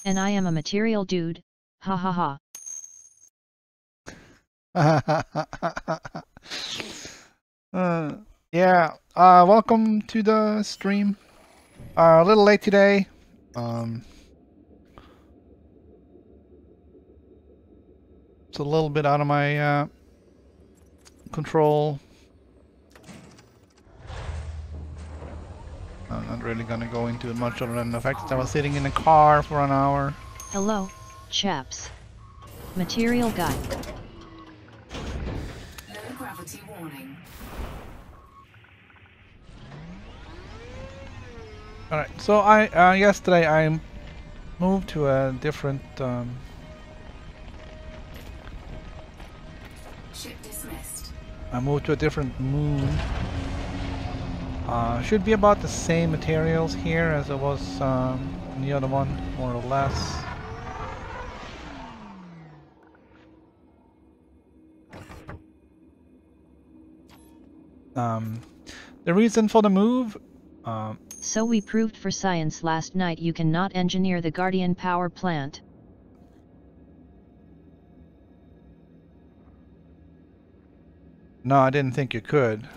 And I am a material dude, ha ha ha. Yeah, welcome to the stream. A little late today. It's a little bit out of my control. I'm not really gonna go into it much other than the fact that I was sitting in a car for an hour. Hello, chaps. Material guy. Low gravity warning. Alright, so yesterday I moved to a different Ship dismissed. I moved to a different moon. Should be about the same materials here as it was in the other one, more or less. The reason for the move. So we proved for science last night you cannot engineer the Guardian power plant. No, I didn't think you could.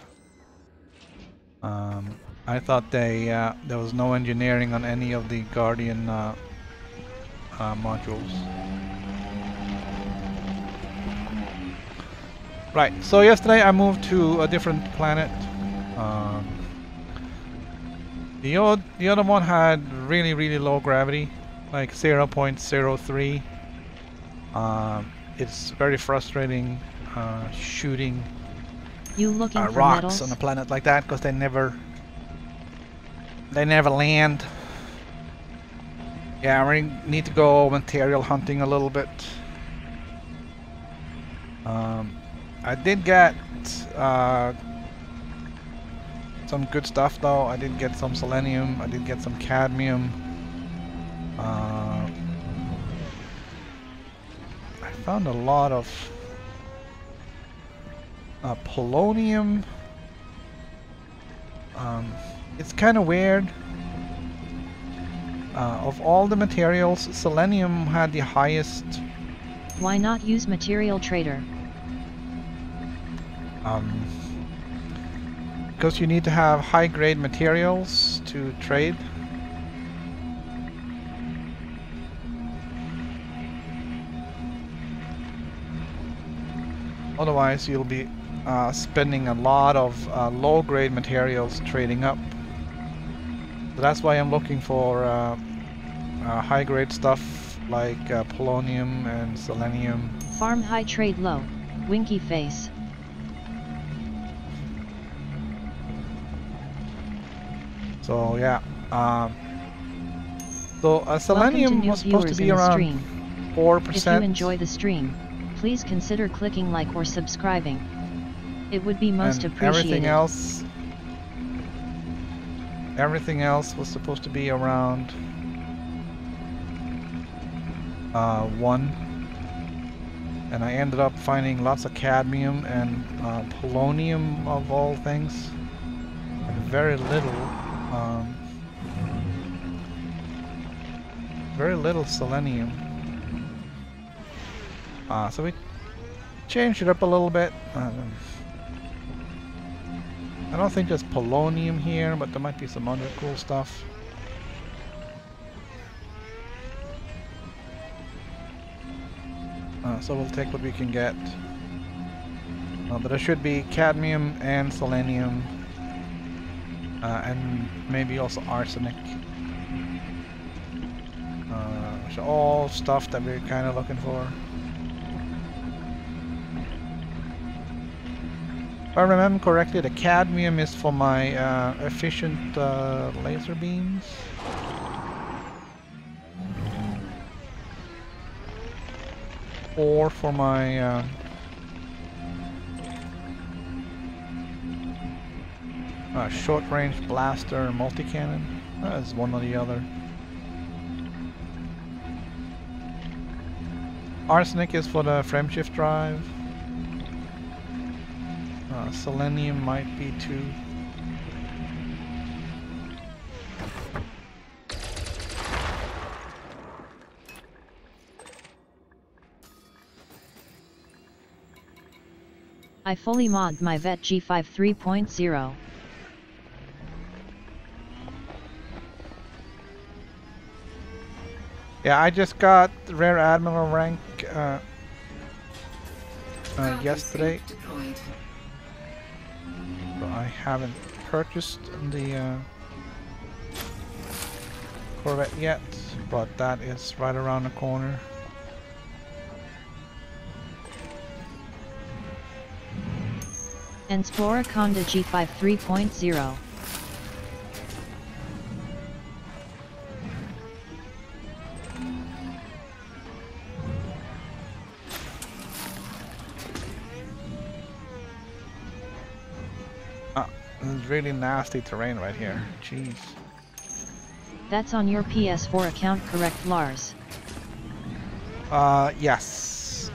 I thought there was no engineering on any of the Guardian modules. Right, so yesterday I moved to a different planet. The other one had really low gravity, like 0.03. It's very frustrating shooting You looking for rocks metals? on a planet like that because they never land. Yeah, we need to go material hunting a little bit. I did get some good stuff though. I did get some selenium, I did get some cadmium. I found a lot of polonium. It's kind of weird. Of all the materials, selenium had the highest. Why not use material trader? Because you need to have high-grade materials to trade. Otherwise, you'll be spending a lot of low-grade materials trading up. So that's why I'm looking for high-grade stuff like polonium and selenium. Farm high, trade low. Winky face. So yeah, so selenium was supposed to be around 4%. If you enjoy the stream, please consider clicking like or subscribing. It would be most appreciated. Everything else was supposed to be around 1, and I ended up finding lots of cadmium and polonium of all things, and very little selenium. So we changed it up a little bit. I don't think there's polonium here, but there might be some other cool stuff. So we'll take what we can get. But there should be cadmium and selenium, and maybe also arsenic. So all stuff that we're kind of looking for. If I remember correctly, the cadmium is for my efficient laser beams. Or for my short-range blaster multi-cannon. That's one or the other. Arsenic is for the frameshift drive. Selenium might be too. I fully modded my vet G5 3.0. Yeah, I just got Rare Admiral rank yesterday. But I haven't purchased the Corvette yet, but that is right around the corner. Explora Conda G5 3.0. This is really nasty terrain right here. Jeez. That's on your PS4 account, correct, Lars? Yes.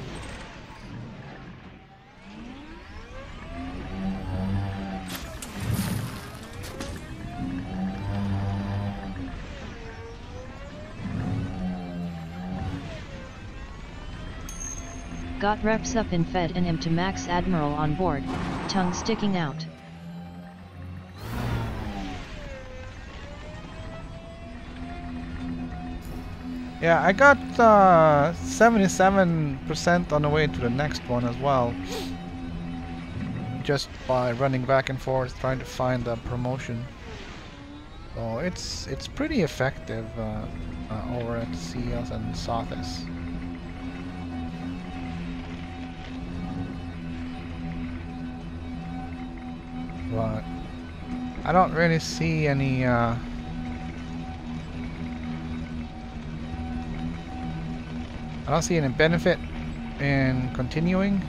Got reps up and fed him to Max Admiral on board, tongue sticking out. Yeah, I got 77% on the way to the next one as well. Just by running back and forth trying to find a promotion. So it's pretty effective over at CS and Sothis. But I don't really see any I don't see any benefit in continuing.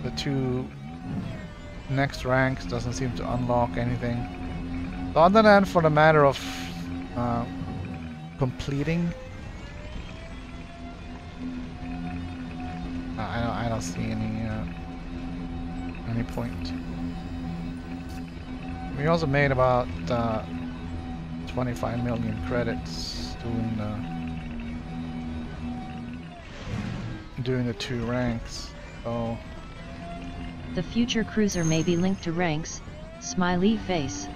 The two next ranks doesn't seem to unlock anything. So other than for the matter of completing, I don't see any point. We also made about 25 million credits doing the two ranks. So the future cruiser may be linked to ranks, smiley face.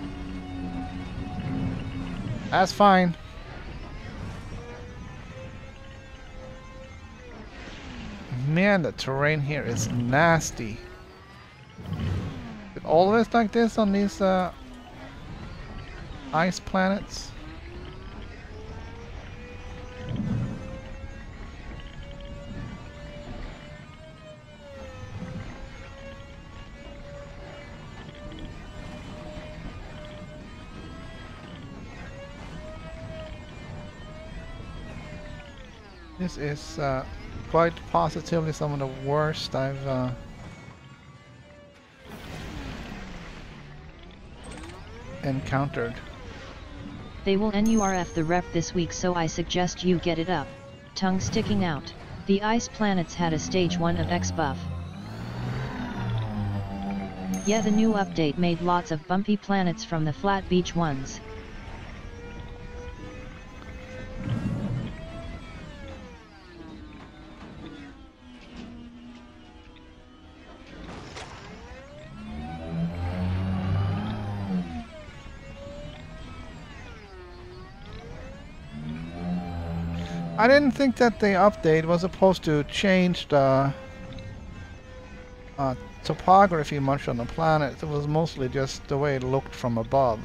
That's fine. Man, the terrain here is nasty. Is it always like this on these ice planets? This is quite positively some of the worst I've encountered. They will NURF the rep this week, so I suggest you get it up. Tongue sticking out. The ice planets had a stage 1 of X buff. Yeah, the new update made lots of bumpy planets from the flat beach ones. I didn't think that the update was supposed to change the topography much on the planet. It was mostly just the way it looked from above.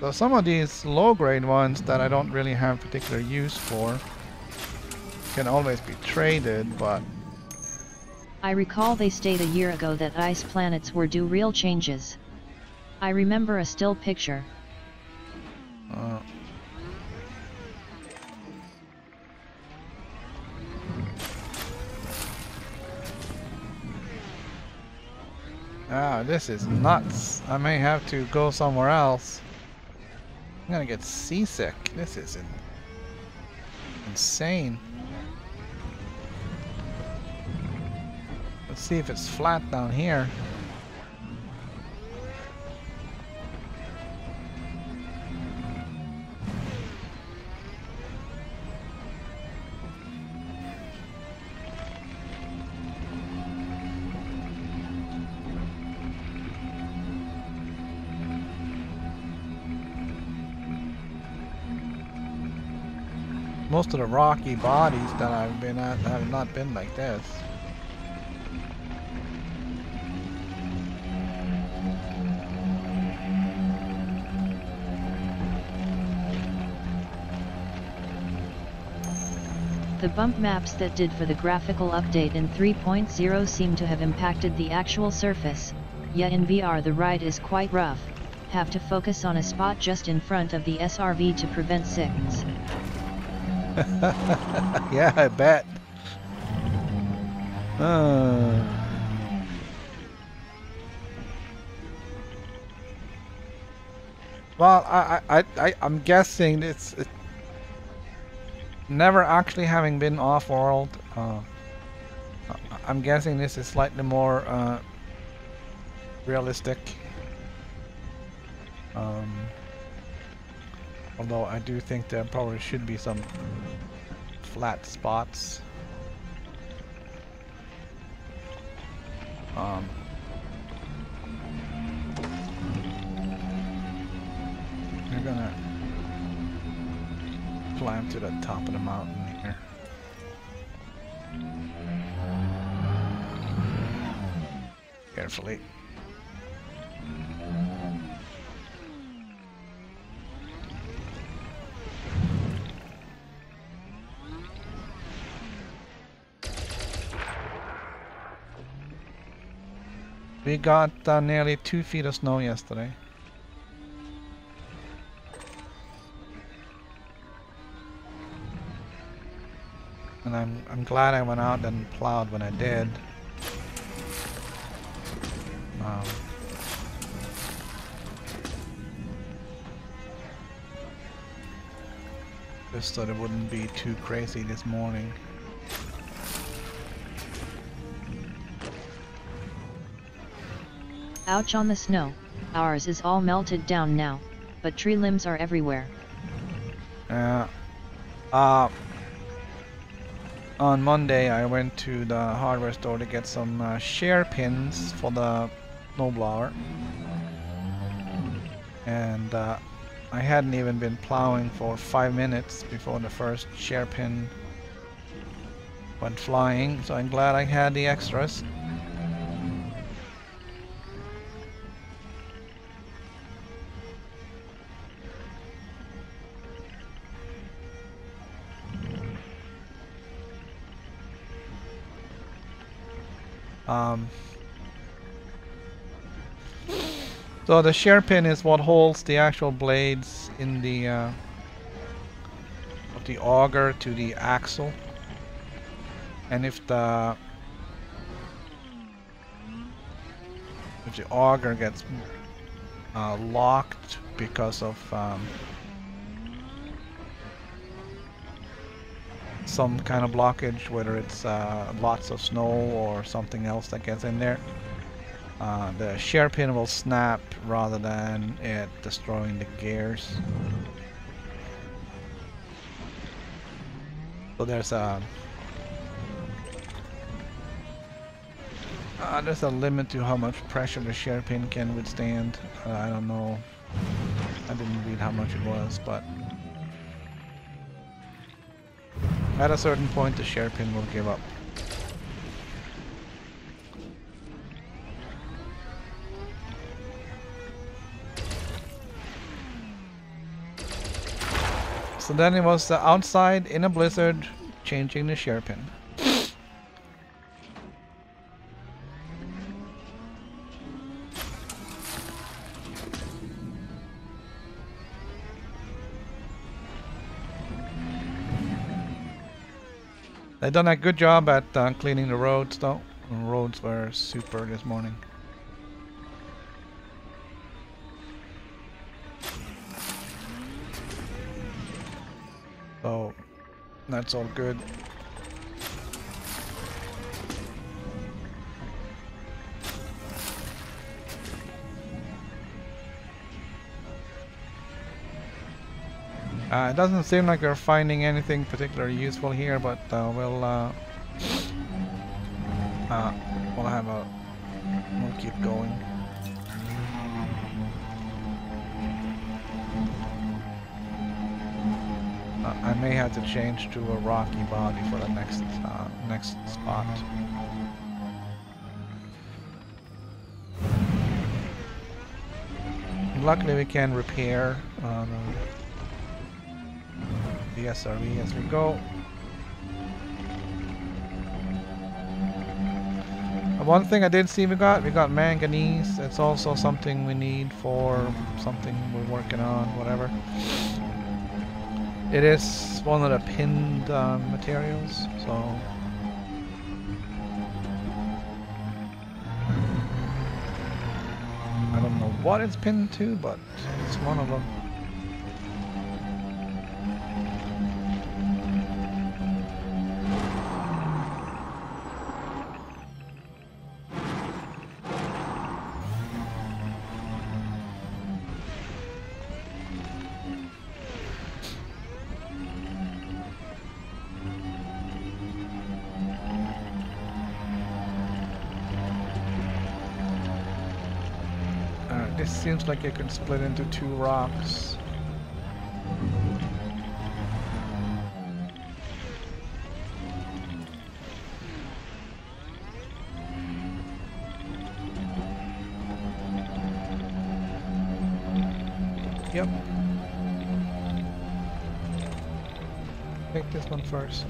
So some of these low-grade ones that I don't really have particular use for can always be traded, but I recall they stated a year ago that ice planets were due real changes. I remember a still picture. Ah, this is nuts. I may have to go somewhere else. I'm gonna get seasick. This is insane. Let's see if it's flat down here. Most of the rocky bodies that I've been at have not been like this. The bump maps that did for the graphical update in 3.0 seem to have impacted the actual surface, yet in VR the ride is quite rough. Have to focus on a spot just in front of the SRV to prevent sicks. Yeah, I bet. Well, I'm guessing it's never actually having been off-world. I'm guessing this is slightly more realistic. Although I do think there probably should be some flat spots. We're gonna climb to the top of the mountain here. Carefully. We got nearly 2 feet of snow yesterday. And I'm glad I went out and plowed when I did. Just so it wouldn't be too crazy this morning. Ouch on the snow, ours is all melted down now, but tree limbs are everywhere. Yeah. On Monday I went to the hardware store to get some share pins for the snowblower. And I hadn't even been plowing for 5 minutes before the first share pin went flying, so I'm glad I had the extras. So the share pin is what holds the actual blades in the of the auger to the axle, and if the auger gets locked because of some kind of blockage, whether it's lots of snow or something else that gets in there, the share pin will snap rather than it destroying the gears. So there's a limit to how much pressure the share pin can withstand. I don't know. I didn't read how much it was, but at a certain point the share pin will give up. So then it was outside in a blizzard, changing the share pin. They've done a good job at cleaning the roads, though. The roads were super this morning. So that's all good. It doesn't seem like we're finding anything particularly useful here, but we'll keep going. I may have to change to a rocky body for the next spot. Luckily, we can repair the SRV as we go. One thing I did see we got manganese. It's also something we need for something we're working on, whatever. It is one of the pinned materials, so I don't know what it's pinned to, but it's one of them. This seems like it can split into two rocks. Yep. Take this one first.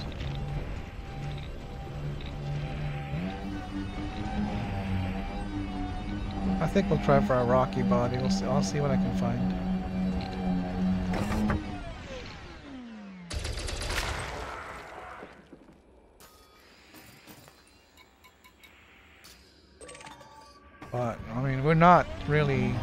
I think we'll try for a rocky body. We'll see. I'll see what I can find. But I mean, we're not really.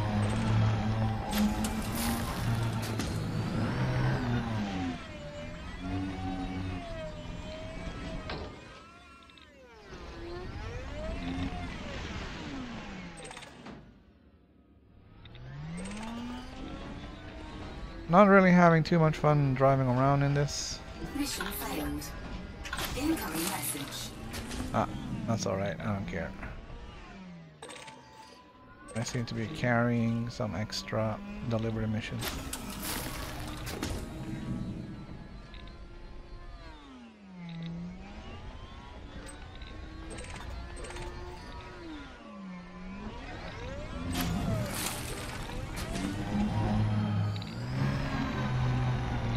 Not really having too much fun driving around in this. Mission failed. Incoming message. Ah, that's alright, I don't care. I seem to be carrying some extra delivery mission.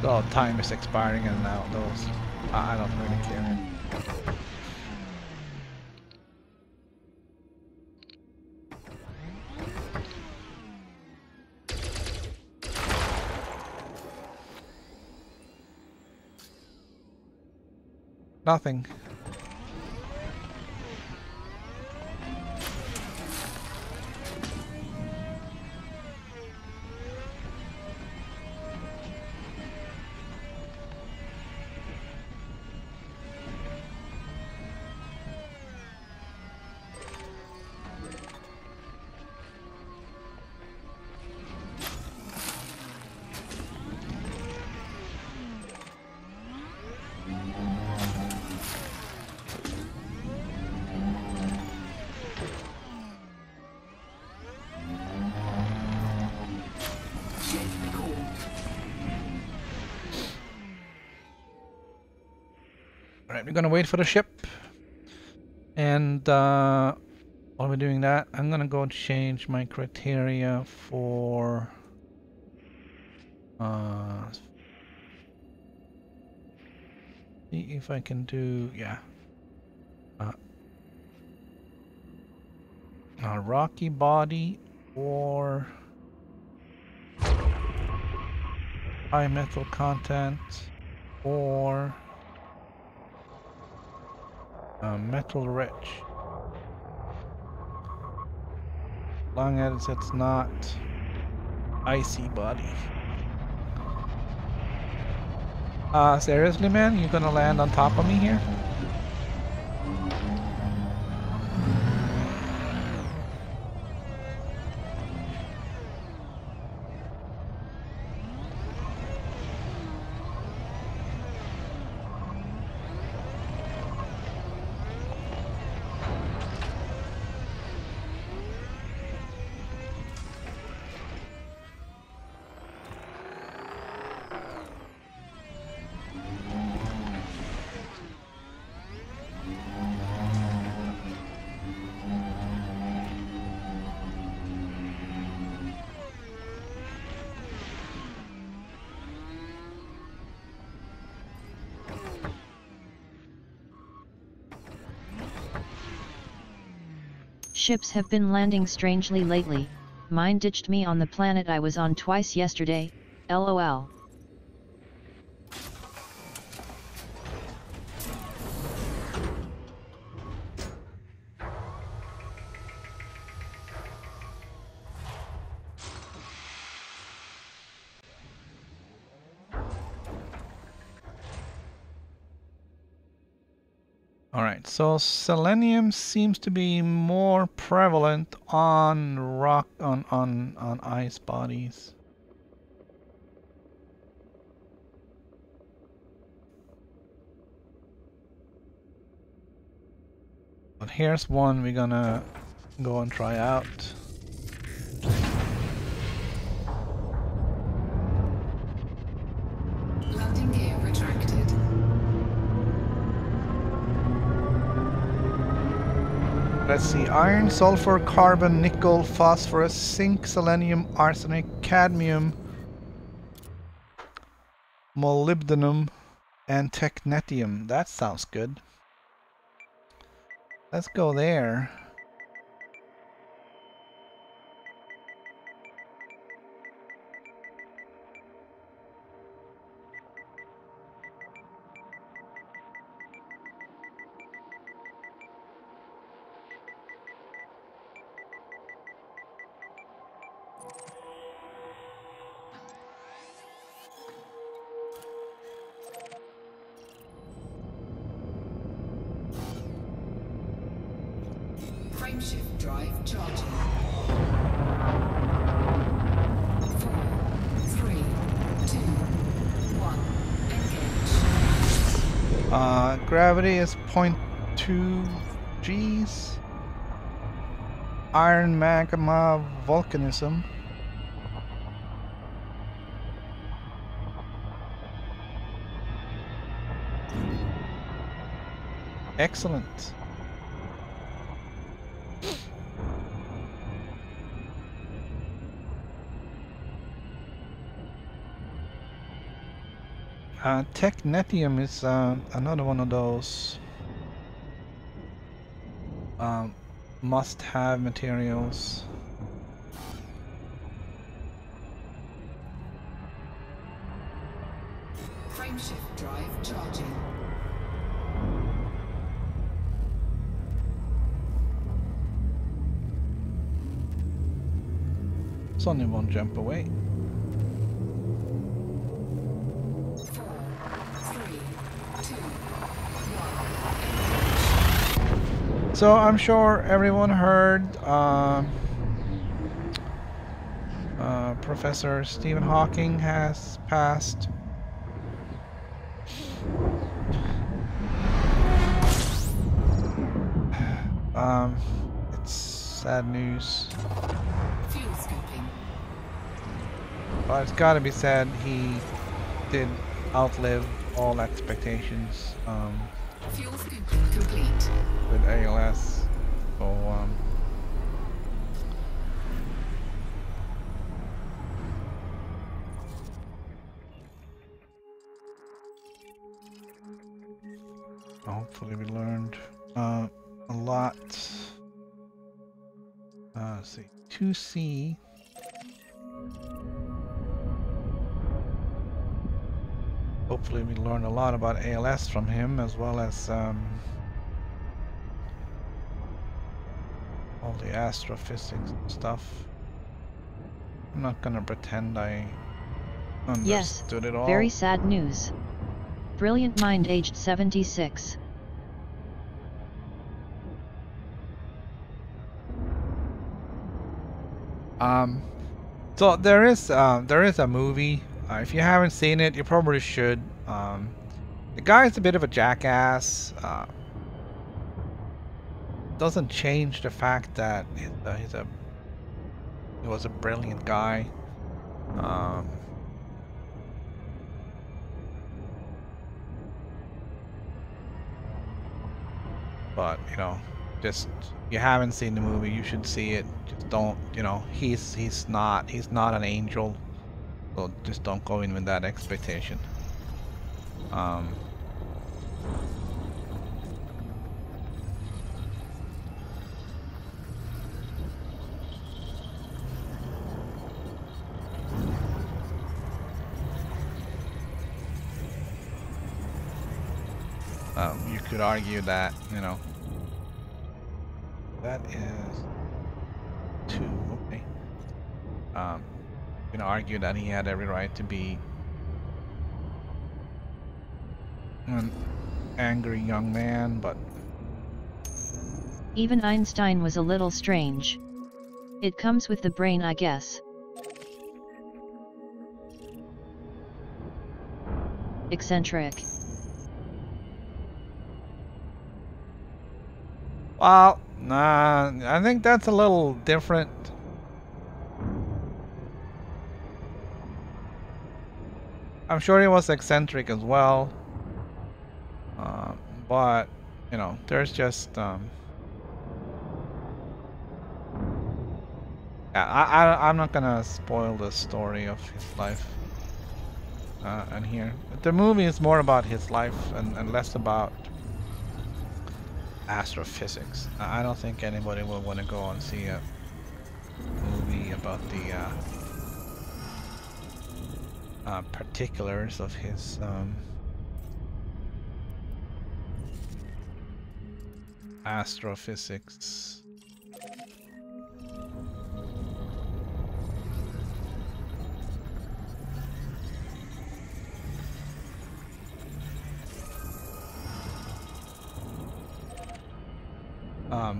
Oh, time is expiring and now those. I don't really care. Nothing. Alright, we're gonna wait for the ship. And while we're doing that, I'm gonna go change my criteria for see if I can do, yeah. A rocky body or high metal content or Metal rich. Long as it's not icy body. Seriously, man? You gonna land on top of me here? Ships have been landing strangely lately. Mine ditched me on the planet I was on twice yesterday, lol. Alright, so selenium seems to be more prevalent on rock, on ice bodies. But here's one we're gonna go and try out. Landing gear retracted. Let's see, iron, sulfur, carbon, nickel, phosphorus, zinc, selenium, arsenic, cadmium, molybdenum, and technetium. That sounds good. Let's go there. Frameshift drive charging. 4, 3, 2, 1. Engage. Gravity is 0.2 Gs. Iron magma volcanism. Excellent. Technetium is another one of those must-have materials. Frameshift drive charging. It's only one jump away. 4, 3, 2, 1. So I'm sure everyone heard Professor Stephen Hawking has passed. It's sad news. Fuel scooping. But it's gotta be said, he did outlive all expectations Fuel scooping complete. with ALS. So hopefully we learned a lot. Let's see, 2C. Hopefully we learned a lot about ALS from him, as well as all the astrophysics stuff. I'm not gonna pretend I Yes, understood it all. very sad news. Brilliant mind aged 76. So there is a movie. If you haven't seen it, you probably should. The guy's a bit of a jackass. Doesn't change the fact that he was a brilliant guy. But you know, just if you haven't seen the movie, you should see it. Just don't, you know, he's not an angel, so just don't go in with that expectation. You could argue that, you know, that is 2, okay. You can argue that he had every right to be an angry young man, but Even Einstein was a little strange. It comes with the brain, I guess. Eccentric. well, nah, I think that's a little different. I'm sure he was eccentric as well, but you know, there's just yeah, I'm not gonna spoil the story of his life. And here, the movie is more about his life and less about astrophysics. I don't think anybody will want to go and see a movie about the particulars of his astrophysics.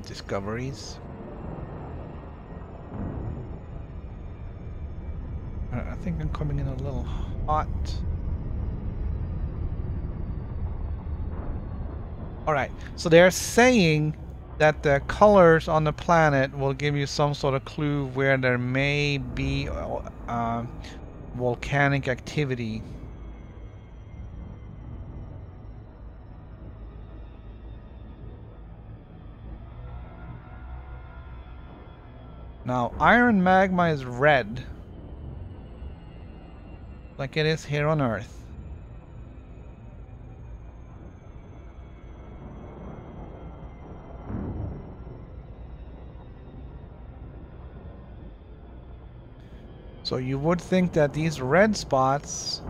Discoveries. I think I'm coming in a little hot. Alright, so they're saying that the colors on the planet will give you some sort of clue where there may be volcanic activity. Now, iron magma is red, like it is here on Earth. So you would think that these red spots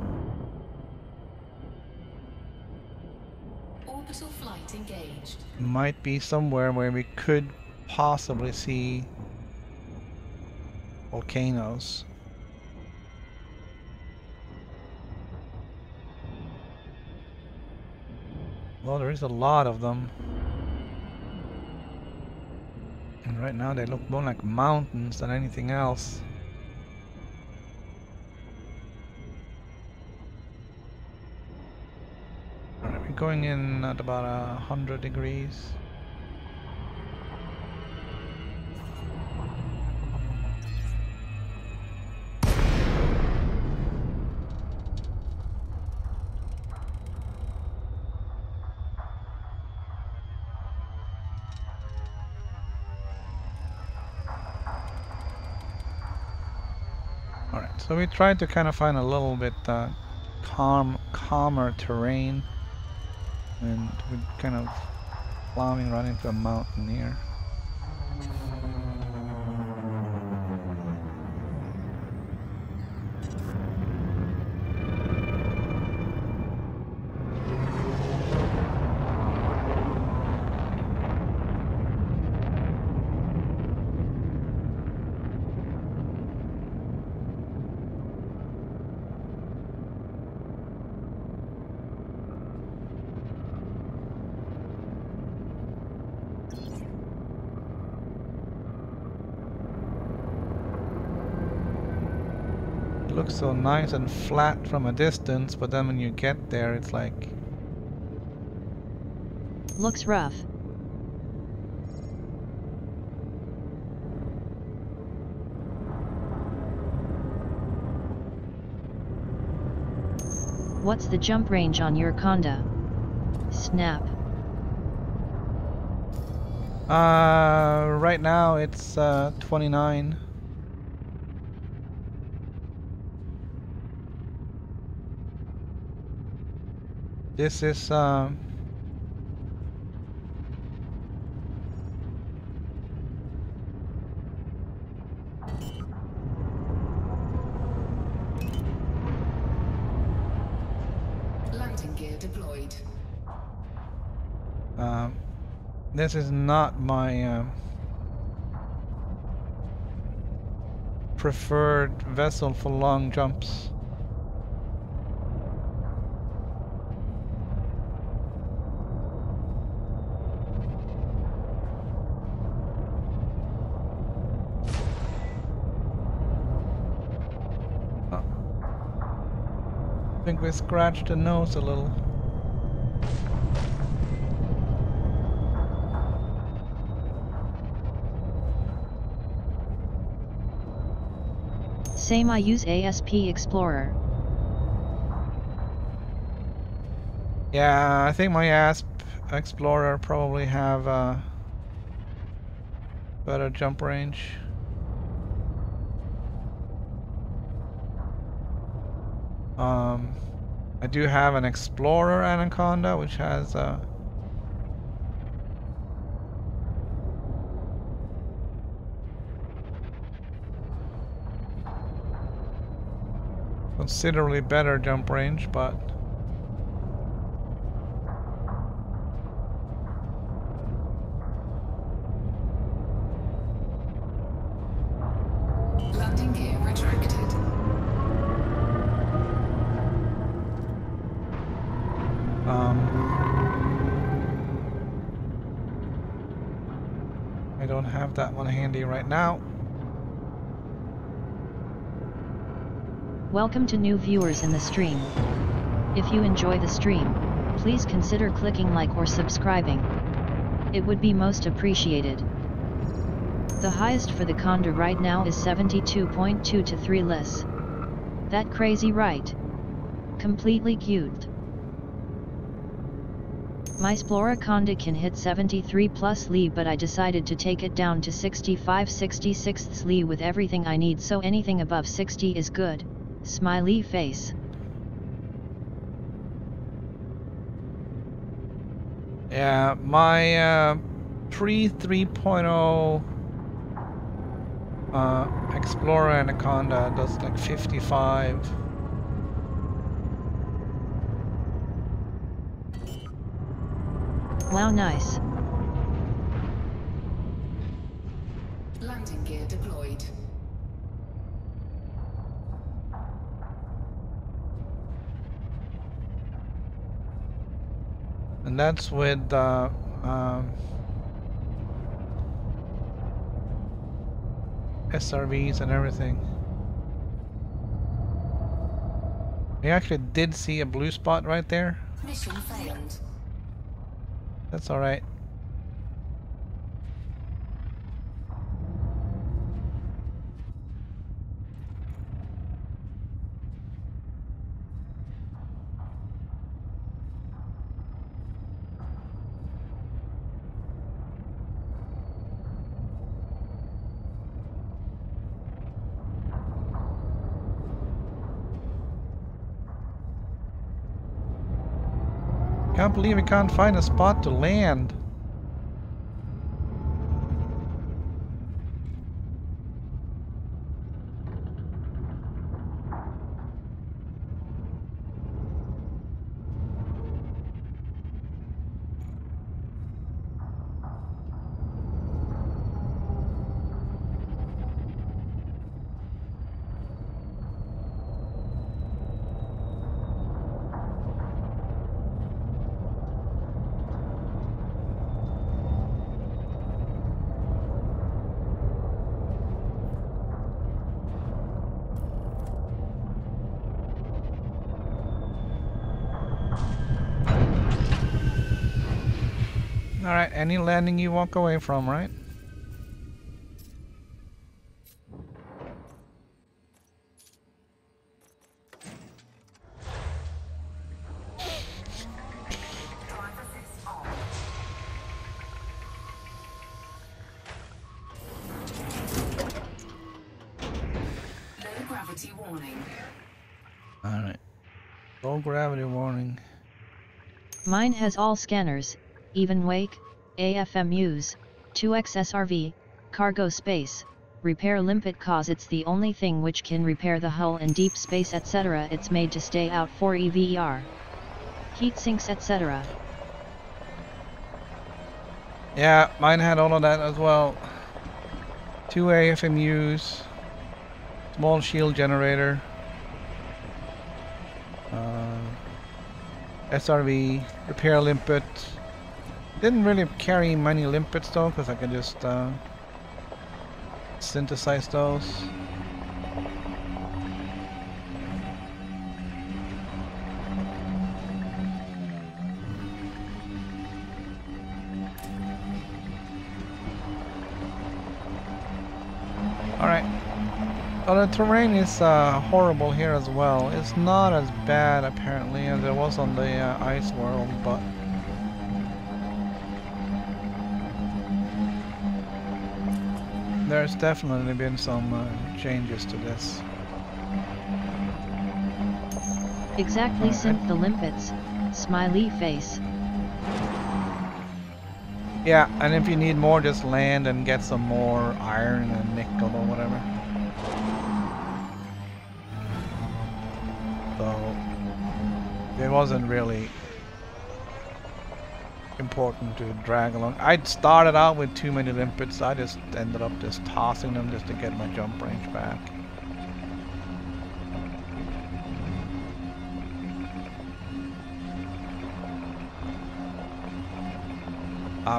Orbital flight engaged. might be somewhere where we could possibly see volcanoes. Well, there is a lot of them. And right now they look more like mountains than anything else. Alright, we're going in at about 100 degrees. Alright, so we tried to kind of find a little bit calmer terrain, and we're kind of plowing right into a mountain here. looks so nice and flat from a distance, but then when you get there, it's like... Looks rough. What's the jump range on your Conda? Snap. Right now it's 29. This is Landing gear deployed. this is not my preferred vessel for long jumps. I think we scratched the nose a little. Same, I use ASP Explorer. Yeah, I think my ASP Explorer probably have a better jump range. I do have an Explorer Anaconda, which has considerably better jump range, but Landing gear retracted. I don't have that one handy right now. Welcome to new viewers in the stream. If you enjoy the stream, please consider clicking like or subscribing. It would be most appreciated. The highest for the Conda right now is 72.2 to 3 lis. That crazy, right? Completely cute. My Explora Conda can hit 73 plus Li, but I decided to take it down to 65-66 Li with everything I need, so anything above 60 is good. Smiley face. Yeah, my pre 3.0 Explorer Anaconda does like 55. Wow, nice. Landing gear deployed. And that's with SRVs and everything. I actually did see a blue spot right there. Mission failed. That's alright. Can't believe we can't find a spot to land. Alright, any landing you walk away from, right? Low gravity warning. Alright. Low gravity warning. Mine has all scanners, even wake, AFMUs, 2x SRV, cargo space, repair limpet cause it's the only thing which can repair the hull in deep space etc. It's made to stay out for EVER. Heat sinks etc. Yeah, mine had all of that as well. 2 AFMUs, small shield generator, SRV, repair limpet. Didn't really carry many limpets though, because I could just synthesize those. Alright. Well, the terrain is horrible here as well. It's not as bad apparently as it was on the ice world, but there's definitely been some changes to this. Exactly, synth the limpets, smiley face. Yeah, and if you need more, just land and get some more iron and nickel or whatever. So it wasn't really important to drag along. I'd started out with too many limpets. I just ended up just tossing them just to get my jump range back.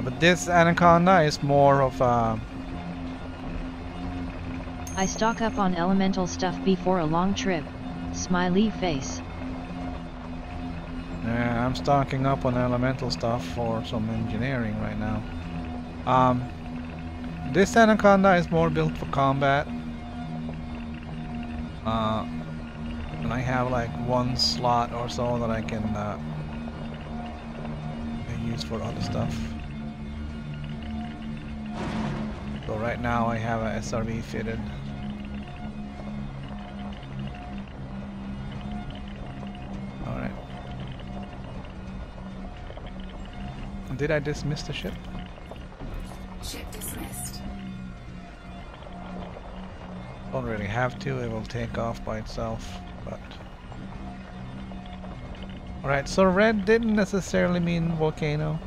But this Anaconda is more of a... I stock up on elemental stuff before a long trip, smiley face. Yeah, I'm stocking up on elemental stuff for some engineering right now. This Anaconda is more built for combat. And I have like one slot or so that I can use for other stuff. So right now I have a SRV fitted. Alright. Did I dismiss the ship? Ship dismissed. Don't really have to, it will take off by itself, but... Alright, so red didn't necessarily mean volcano.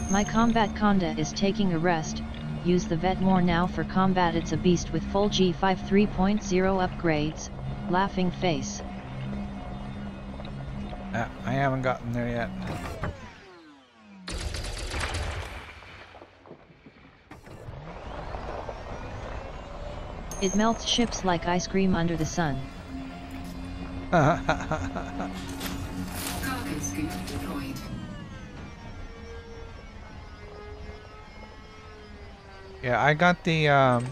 My combat conda is taking a rest. Use the vet more now for combat. It's a beast with full G5 3.0 upgrades. Laughing face. I haven't gotten there yet. It melts ships like ice cream under the sun. Cargo scoop deployed. Yeah, I got the I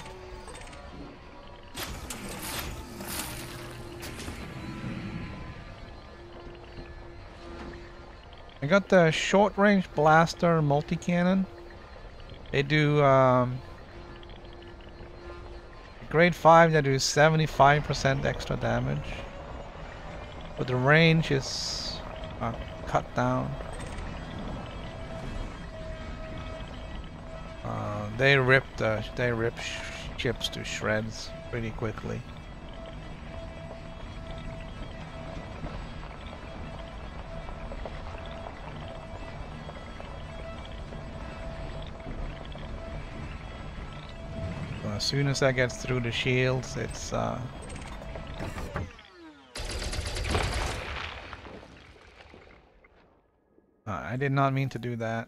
got the short-range blaster multi-cannon. They do grade 5. They do 75% extra damage, but the range is cut down. They rip ships to shreds pretty quickly. So as soon as that gets through the shields, it's I did not mean to do that.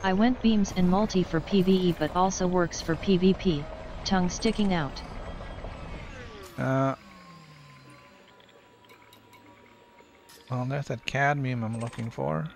I went beams and multi for PvE but also works for PvP, tongue sticking out. Well, there's that cadmium I'm looking for.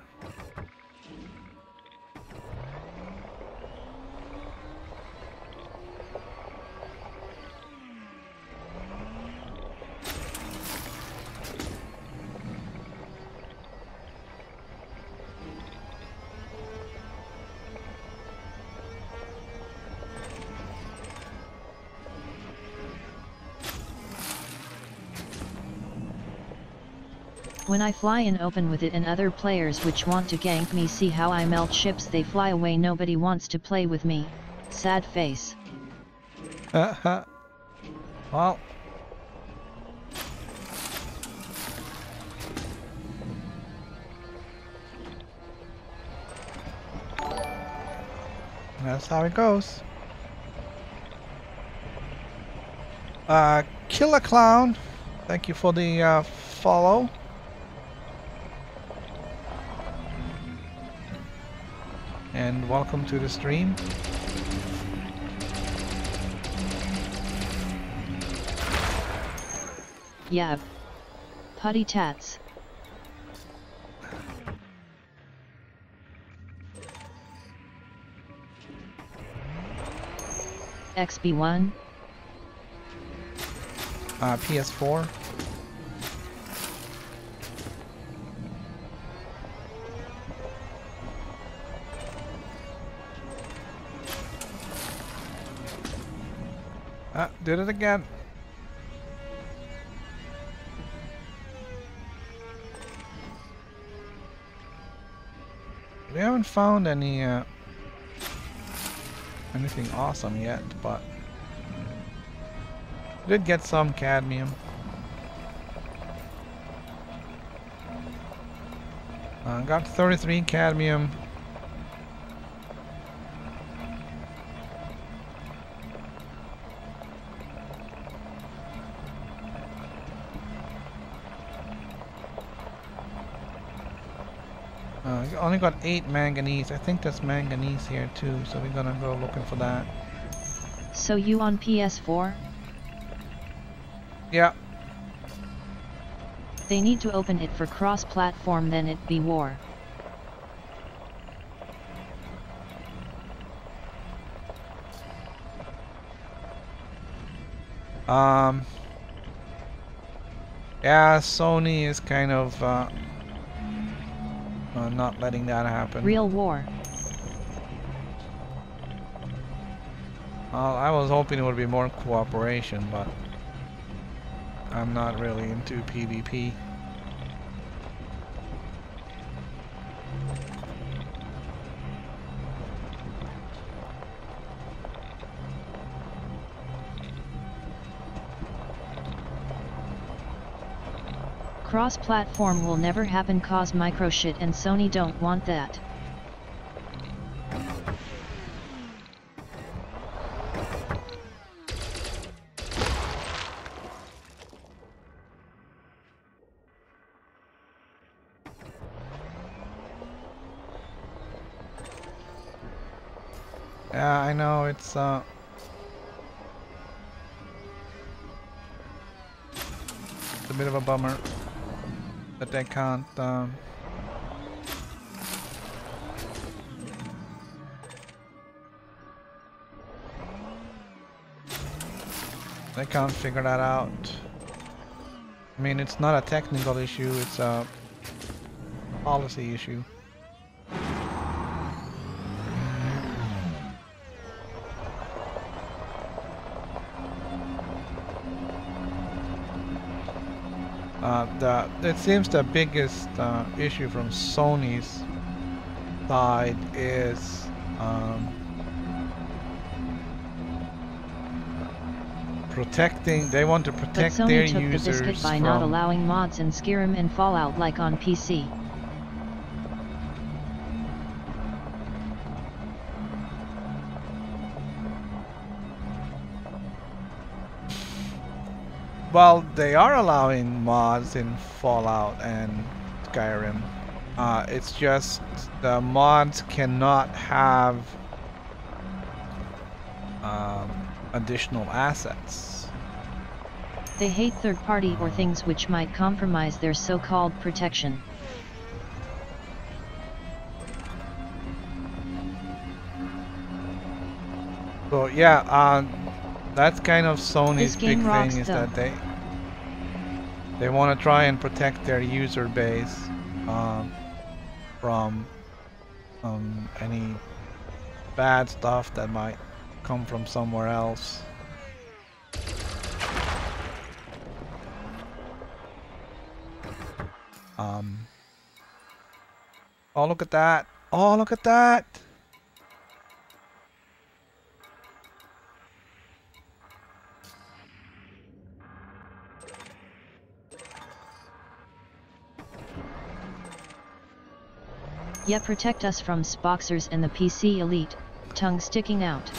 When I fly in open with it and other players which want to gank me see how I melt ships, they fly away, nobody wants to play with me. Sad face. Well. That's how it goes. Killer Clown, thank you for the follow. And welcome to the stream. Yeah. Putty tats. XB1. PS4. Did it again. We haven't found any anything awesome yet, but we did get some cadmium. Got 33 cadmium. Only got 8 manganese. I think there's manganese here too, so we're gonna go looking for that. So you on PS4? Yeah. They need to open it for cross-platform, then it be war. Yeah, Sony is kind of not letting that happen. Real war. I was hoping it would be more cooperation, but I'm not really into PvP. Cross-platform will never happen cause micro shit, and Sony don't want that. Yeah, I know, it's a bit of a bummer that they can't figure that out. I mean, it's not a technical issue, it's a policy issue. It seems the biggest issue from Sony's side is protecting. They want to protect but Sony their took users the biscuit by from not allowing mods in Skyrim and Fallout like on PC. Well, they are allowing mods in Fallout and Skyrim. It's just the mods cannot have additional assets. They hate third party or things which might compromise their so-called protection. So yeah, that's kind of Sony's This game big rocks, thing, is though. that they want to try and protect their user base from any bad stuff that might come from somewhere else. Oh, look at that! Oh, look at that! Yeah, protect us from Spoxers and the PC elite, tongue sticking out.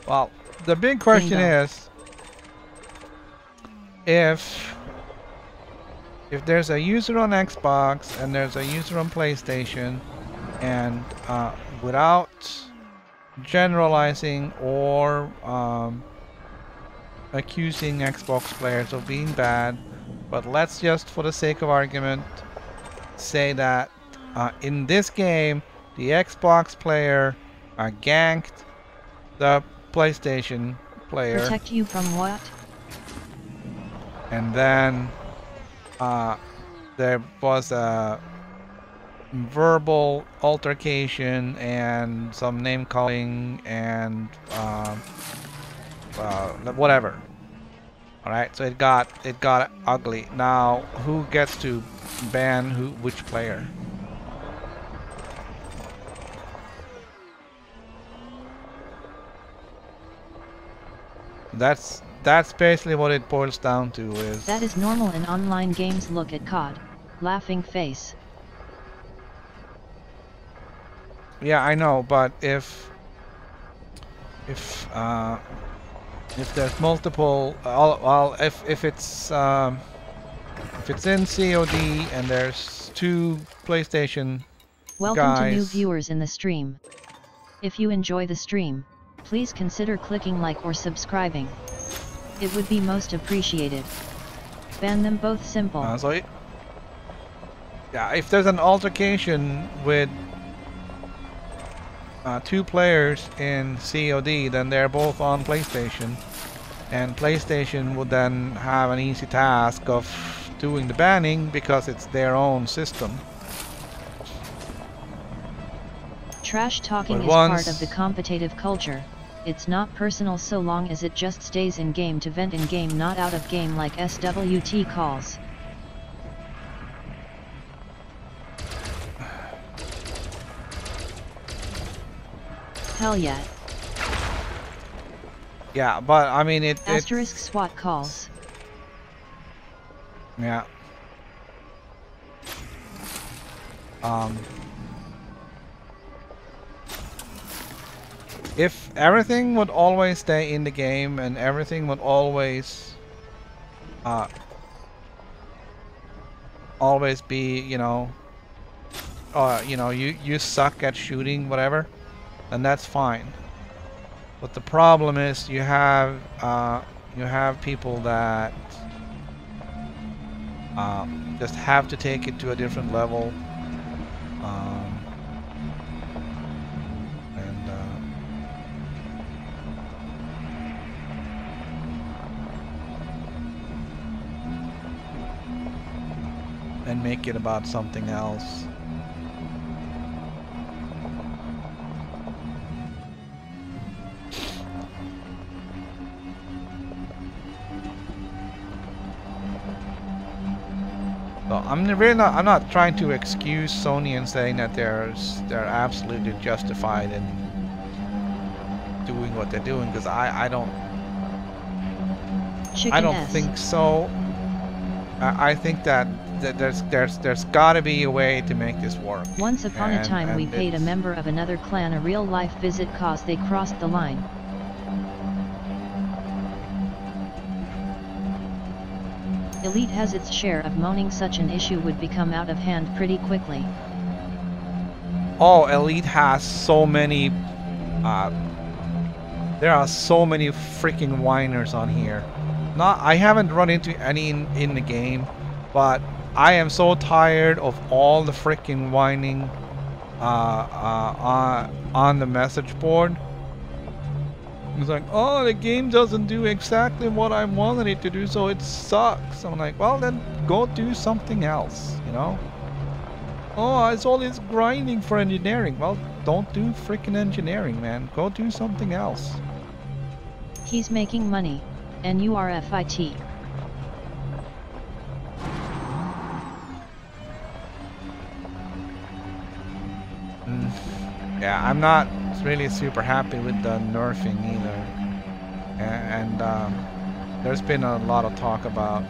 Well, the big question Bingo. is, if there's a user on Xbox and there's a user on PlayStation, and without generalizing or accusing Xbox players of being bad, but let's just, for the sake of argument, say that in this game the Xbox player ganked the PlayStation player. Protect you from what? And then there was a verbal altercation and some name calling and whatever. All right, so it got ugly. Now, who gets to ban which player? That's basically what it boils down to. Is That is normal in online games. Look at COD. Laughing face. yeah, I know, but if there's multiple, well, if it's in COD and there's two PlayStation Welcome to new guys, viewers in the stream. If you enjoy the stream, please consider clicking like or subscribing. It would be most appreciated. Ban them both, simple. yeah, if there's an altercation with two players in COD, then they're both on PlayStation, and PlayStation would then have an easy task of doing the banning because it's their own system. Trash talking But is once- part of the competitive culture. It's not personal so long as it just stays in game to vent in game, not out of game like SWT calls. Hell yeah. Yeah, but I mean Asterisk SWAT calls. Yeah. If everything would always stay in the game and everything would always be, you suck at shooting, whatever, then that's fine. But the problem is you have people that just have to take it to a different level, and make it about something else. So I'm not trying to excuse Sony and saying that they're absolutely justified in doing what they're doing, because I don't think so. I think that there's got to be a way to make this work. Once upon a time we paid a member of another clan a real life visit cause they crossed the line. Elite has its share of moaning. Such an issue would become out of hand pretty quickly. Oh, Elite has so many There are so many freaking whiners on here. I haven't run into any in the game, but I am so tired of all the freaking whining on the message board. It's like, oh, the game doesn't do exactly what I wanted it to do, so it sucks. I'm like, well, then go do something else, you know? Oh, it's all this grinding for engineering. Well, don't do freaking engineering, man. Go do something else. He's making money. NURFIT. Yeah, I'm not really super happy with the nerfing either. And there's been a lot of talk about...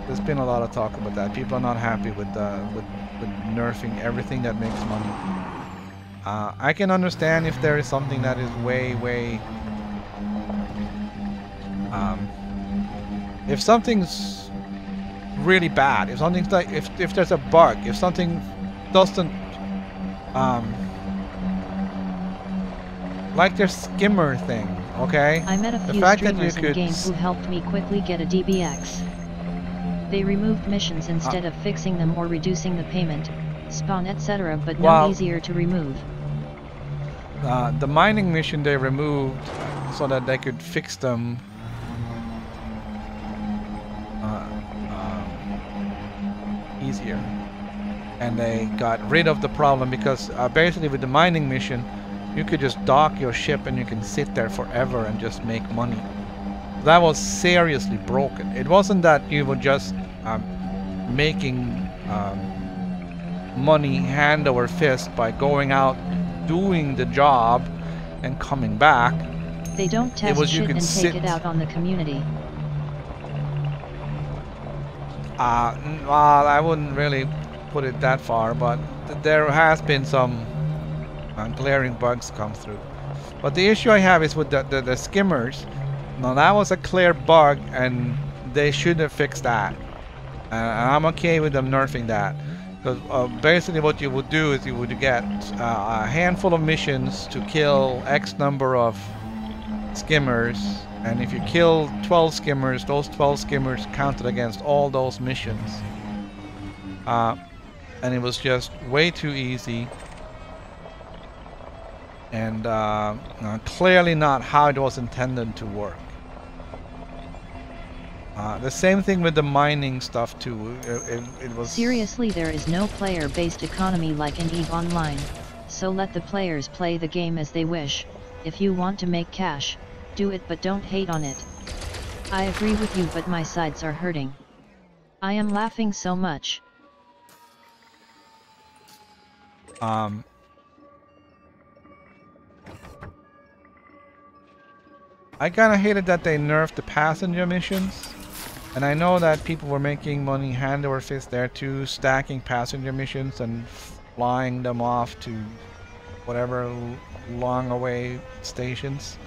There's been a lot of talk about that. People are not happy with nerfing everything that makes money. I can understand if there is something that is way... if something's really bad, if something's like, if there's a bug, if something doesn't, like their skimmer thing, okay? I met a few streamers in games who helped me quickly get a DBX. They removed missions instead of fixing them or reducing the payment, spawn, etc., but no easier to remove. The mining mission they removed so that they could fix them easier, and they got rid of the problem because basically with the mining mission you could just dock your ship and you can sit there forever and just make money. That was seriously broken. It wasn't that you were just making money hand over fist by going out doing the job and coming back. They don't test shit and take it out on the community. Well, I wouldn't really put it that far, but there has been some glaring bugs come through. But the issue I have is with the skimmers. Now that was a clear bug and they should have fixed that. And I'm okay with them nerfing that. Because basically what you would do is you would get a handful of missions to kill X number of skimmers, and if you kill 12 skimmers, those 12 skimmers counted against all those missions. And it was just way too easy, and clearly not how it was intended to work. The same thing with the mining stuff too. It was... Seriously, there is no player-based economy like in EVE Online, so let the players play the game as they wish. If you want to make cash, do it, but don't hate on it. I agree with you, but my sides are hurting. I am laughing so much. I kinda hated that they nerfed the passenger missions. And I know that people were making money hand over fist there too, stacking passenger missions and flying them off to whatever long away stations.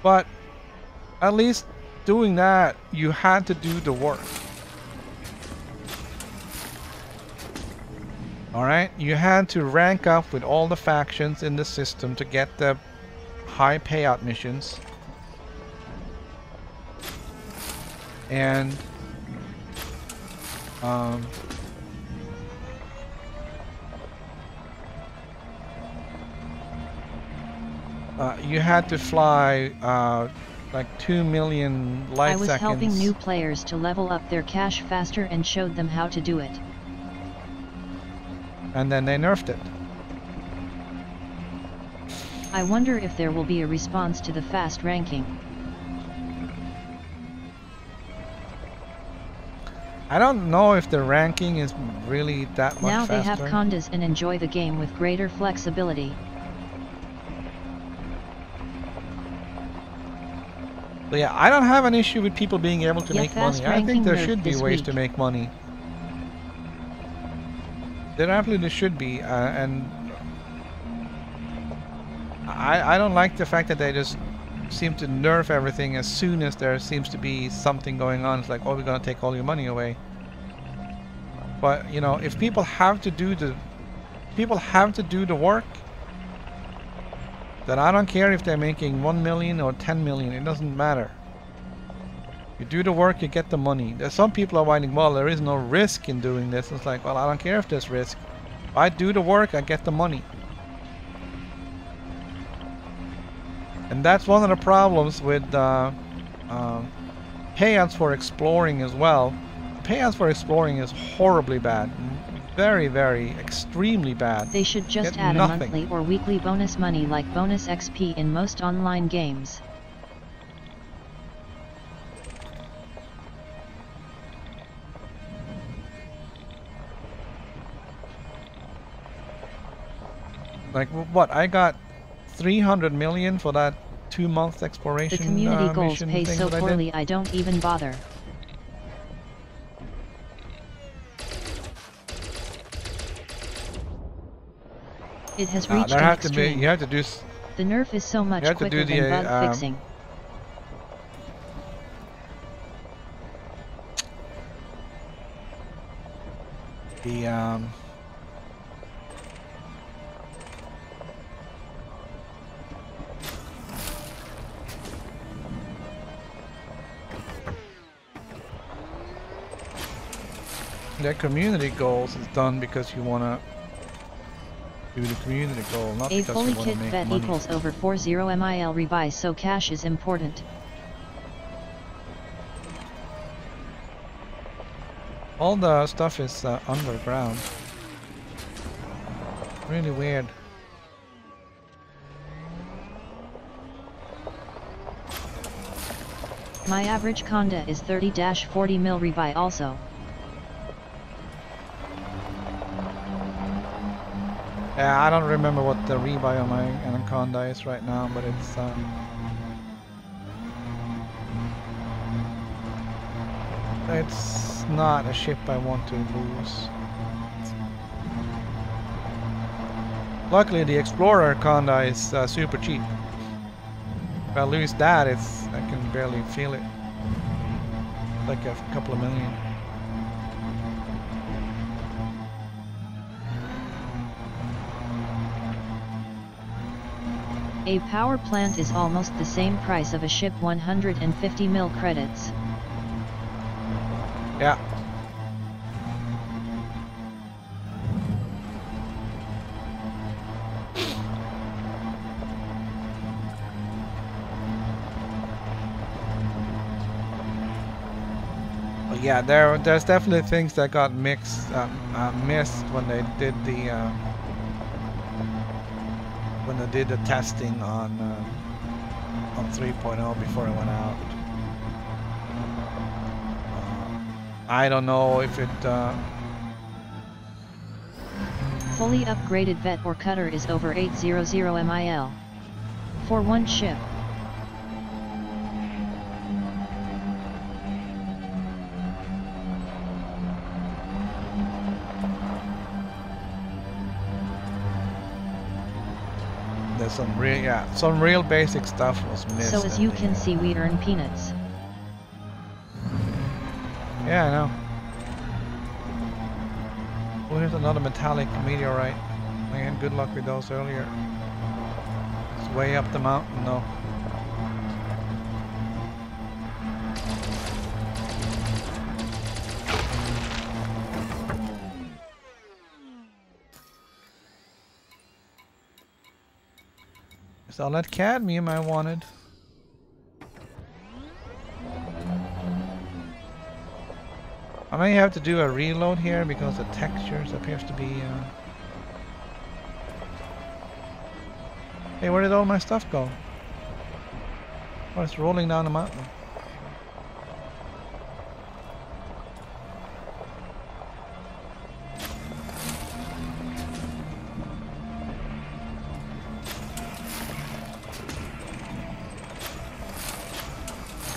But at least doing that, you had to do the work. Alright, you had to rank up with all the factions in the system to get the high payout missions. And you had to fly like 2 million light seconds. I was helping new players to level up their cash faster and showed them how to do it. And then they nerfed it. I wonder if there will be a response to the fast ranking. I don't know if the ranking is really that much now faster. They have condas and enjoy the game with greater flexibility. But yeah, I don't have an issue with people being able to make money. I think there should be ways to make money. There absolutely should be, and I don't like the fact that they just seem to nerf everything as soon as there seems to be something going on. It's like, oh, we're gonna take all your money away. But you know, if people have to do the people have to do the work, then I don't care if they're making 1 million or 10 million. It doesn't matter. You do the work, you get the money. There's some people are writing, well, there is no risk in doing this. It's like, well, I don't care if there's risk. If I do the work, I get the money. And that's one of the problems with payouts for exploring as well. Payouts for exploring is horribly bad. Very, very, extremely bad. They should just add a monthly or weekly bonus money like bonus XP in most online games. Like what? I got 300 million for that 2-month exploration. The community goals pay so poorly I don't even bother. It has reached an extreme. You have to do. The nerf is so much quicker than bug fixing. The community goals is done because you wanna do the community goal, not a because fully you wanna kit make vet money. equals over 40 mil revise, so cash is important. All the stuff is underground. Really weird. My average conda is 30-40 mil revi also. Yeah, I don't remember what the rebuy on my Anaconda is right now, but it's not a ship I want to lose. Luckily, the Explorer Conda is super cheap. If I lose that, I can barely feel it. Like a couple of million. A power plant is almost the same price of a ship. 150 mil credits. Yeah. Well, yeah, there's definitely things that got missed when they did the testing on 3.0 before it went out. I don't know if it fully upgraded vet or cutter is over 800 mil for one ship. There's some real basic stuff was missed. So as you can see, we earn peanuts. Yeah, I know. Oh, here's another metallic meteorite. Man, good luck with those earlier. It's way up the mountain though. It's all that cadmium I wanted. I may have to do a reload here because the textures appears to be Hey, where did all my stuff go? Oh, it's rolling down the mountain.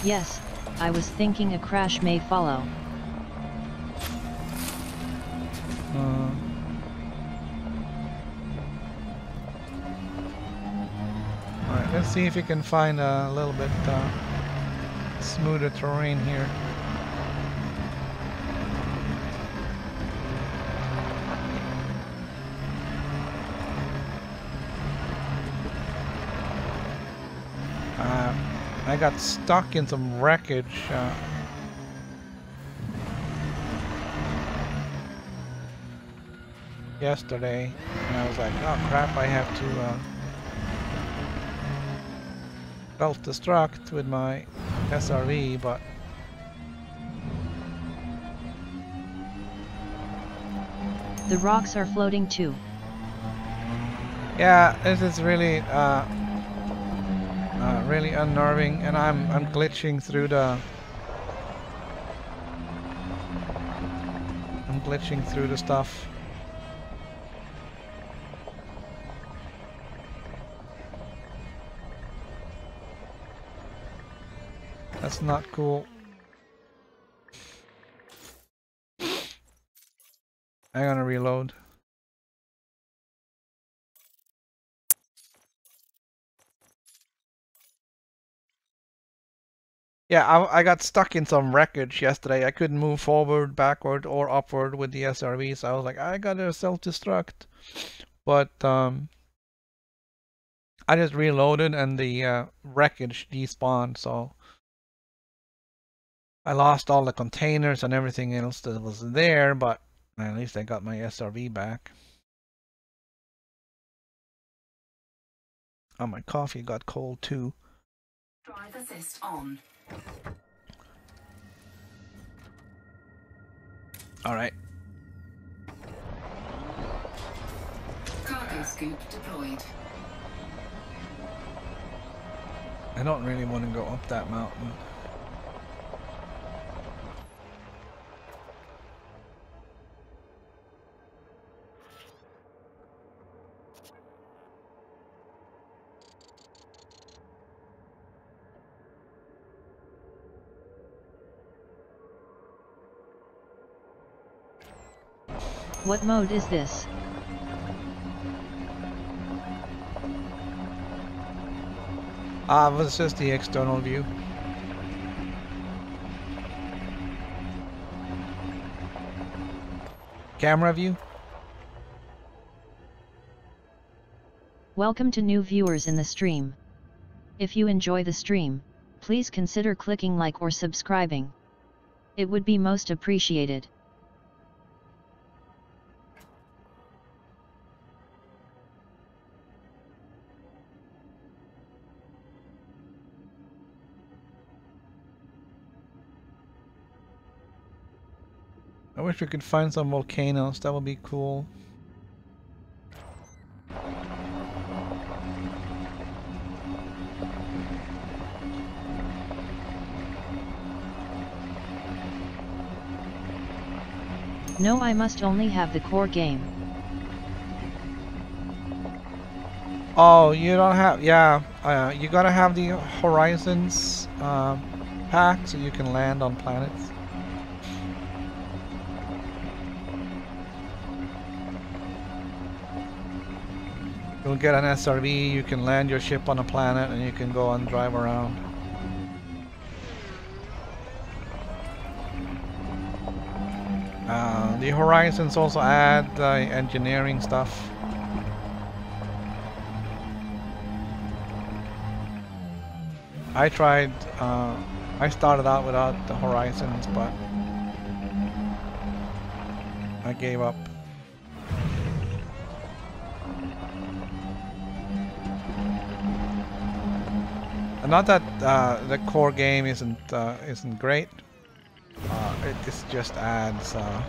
Yes, I was thinking a crash may follow. Alright, let's see if we can find a little bit smoother terrain here. I got stuck in some wreckage. Yesterday, and I was like, oh crap, I have to self-destruct with my SRV, but The rocks are floating too. yeah, this is really really unnerving, and I'm glitching through the stuff. That's not cool. I'm gonna reload. Yeah, I got stuck in some wreckage yesterday. I couldn't move forward, backward, or upward with the SRV, so I was like, I gotta self-destruct. But I just reloaded and the wreckage despawned, so I lost all the containers and everything else that was there, but at least I got my SRV back. Oh, my coffee got cold too. Drive assist on. Alright. Cargo scoop deployed. I don't really want to go up that mountain. What mode is this? It was just the external view. Camera view? Welcome to new viewers in the stream. If you enjoy the stream, please consider clicking like or subscribing. It would be most appreciated. I wish we could find some volcanoes, that would be cool. No, I must only have the core game. Oh, you don't have, yeah, you gotta have the Horizons pack so you can land on planets. You'll get an SRV, you can land your ship on a planet and you can go and drive around. The Horizons also add engineering stuff. I tried, I started out without the Horizons, but I gave up. And not that the core game isn't great. It just adds a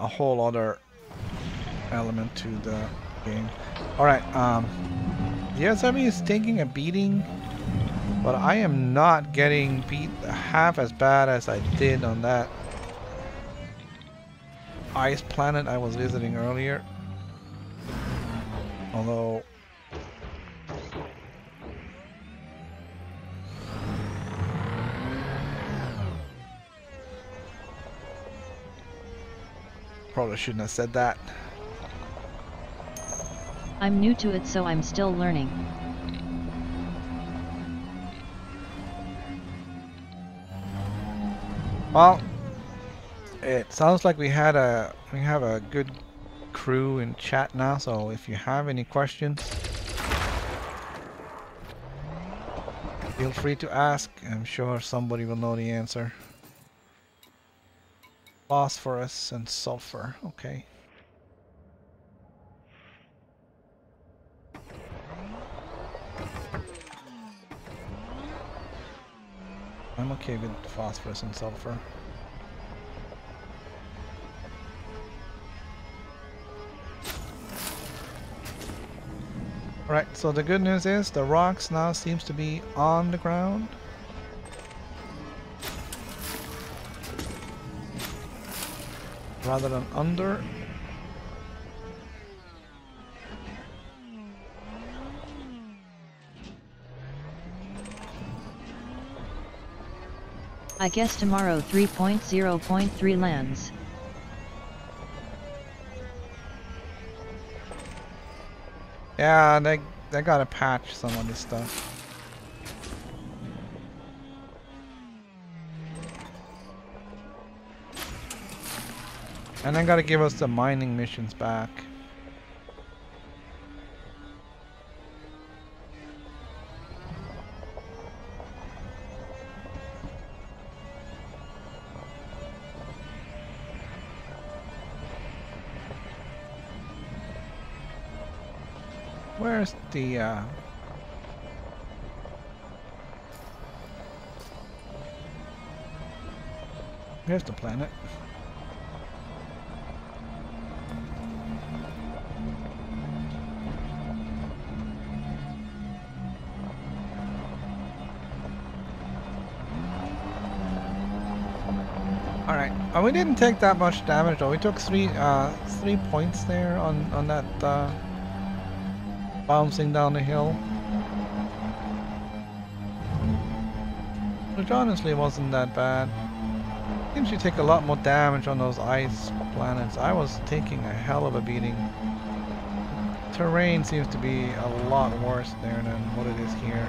whole other element to the game. Alright, the SRV is taking a beating, but I am not getting beat half as bad as I did on that ice planet I was visiting earlier. Although probably shouldn't have said that. I'm new to it, so I'm still learning. Well, it sounds like we have a good crew in chat now, so if you have any questions, feel free to ask. I'm sure somebody will know the answer. Phosphorus and sulfur, okay. I'm okay with phosphorus and sulfur. Alright, so the good news is the rocks now seems to be on the ground. Rather than under. I guess tomorrow 3.0.3 lands. Yeah, they gotta patch some of this stuff. And they gotta give us the mining missions back. Where's the here's the planet. Alright, we didn't take that much damage though. We took 3 points there on that bouncing down the hill. Which honestly wasn't that bad. Seems you take a lot more damage on those ice planets. I was taking a hell of a beating. Terrain seems to be a lot worse there than what it is here.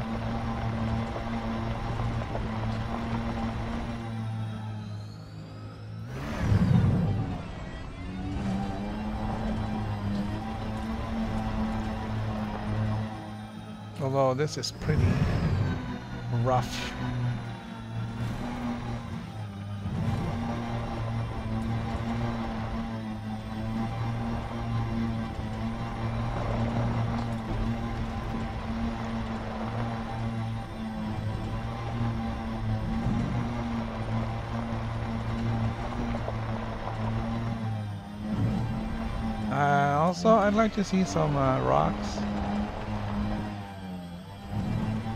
Although this is pretty rough. Also, I'd like to see some rocks.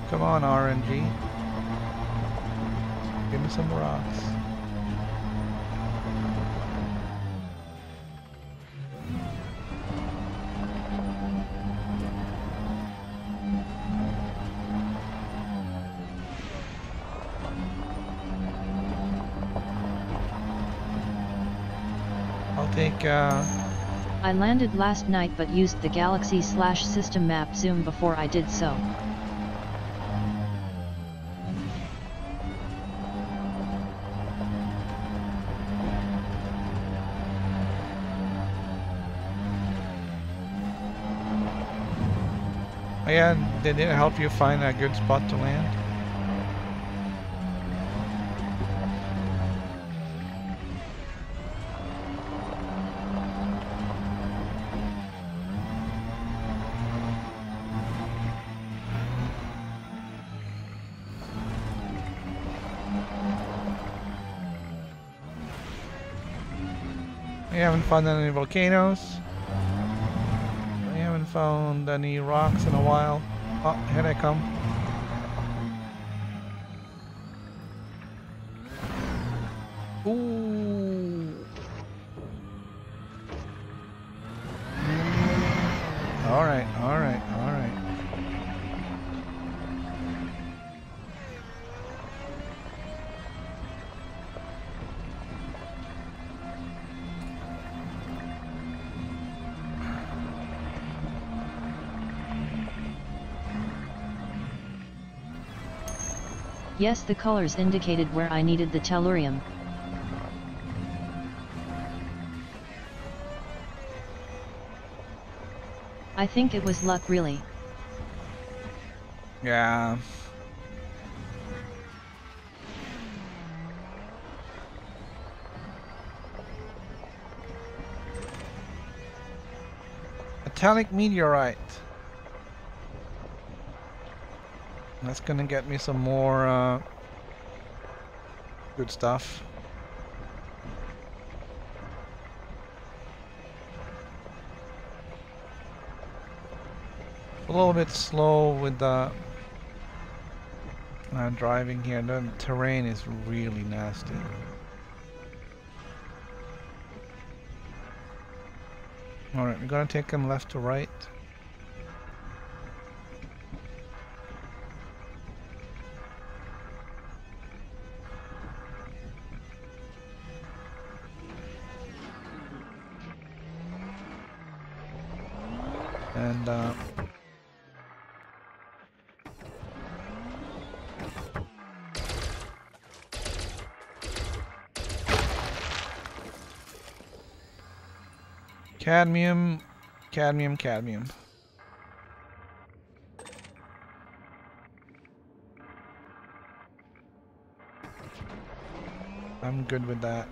Come on, RNG. Give me some rocks. I'll take I landed last night but used the galaxy/system map zoom before I did so. Oh yeah, did it help you find a good spot to land? We haven't found any volcanoes. We haven't found any rocks in a while. Oh, here they come. Ooh. Alright, alright, alright. Yes, the colors indicated where I needed the tellurium. I think it was luck really. Yeah. Metallic meteorite. That's gonna get me some more good stuff. A little bit slow with the driving here. The terrain is really nasty. Alright, we're gonna take them left to right. And cadmium, cadmium, cadmium. I'm good with that.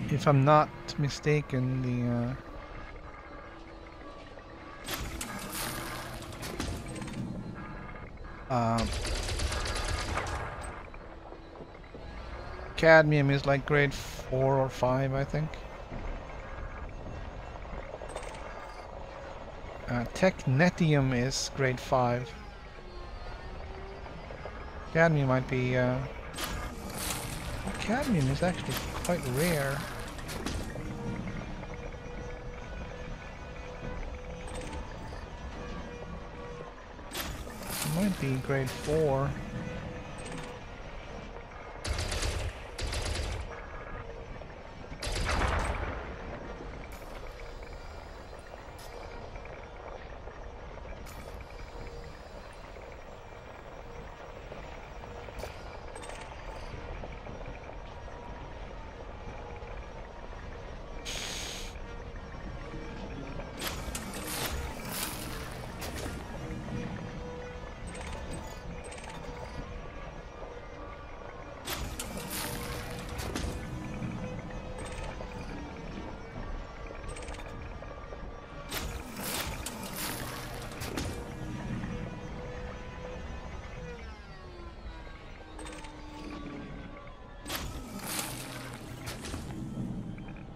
If I'm not mistaken, the cadmium is like grade 4 or 5, I think. Technetium is grade 5. Cadmium might be cadmium is actually quite rare. It might be grade 4.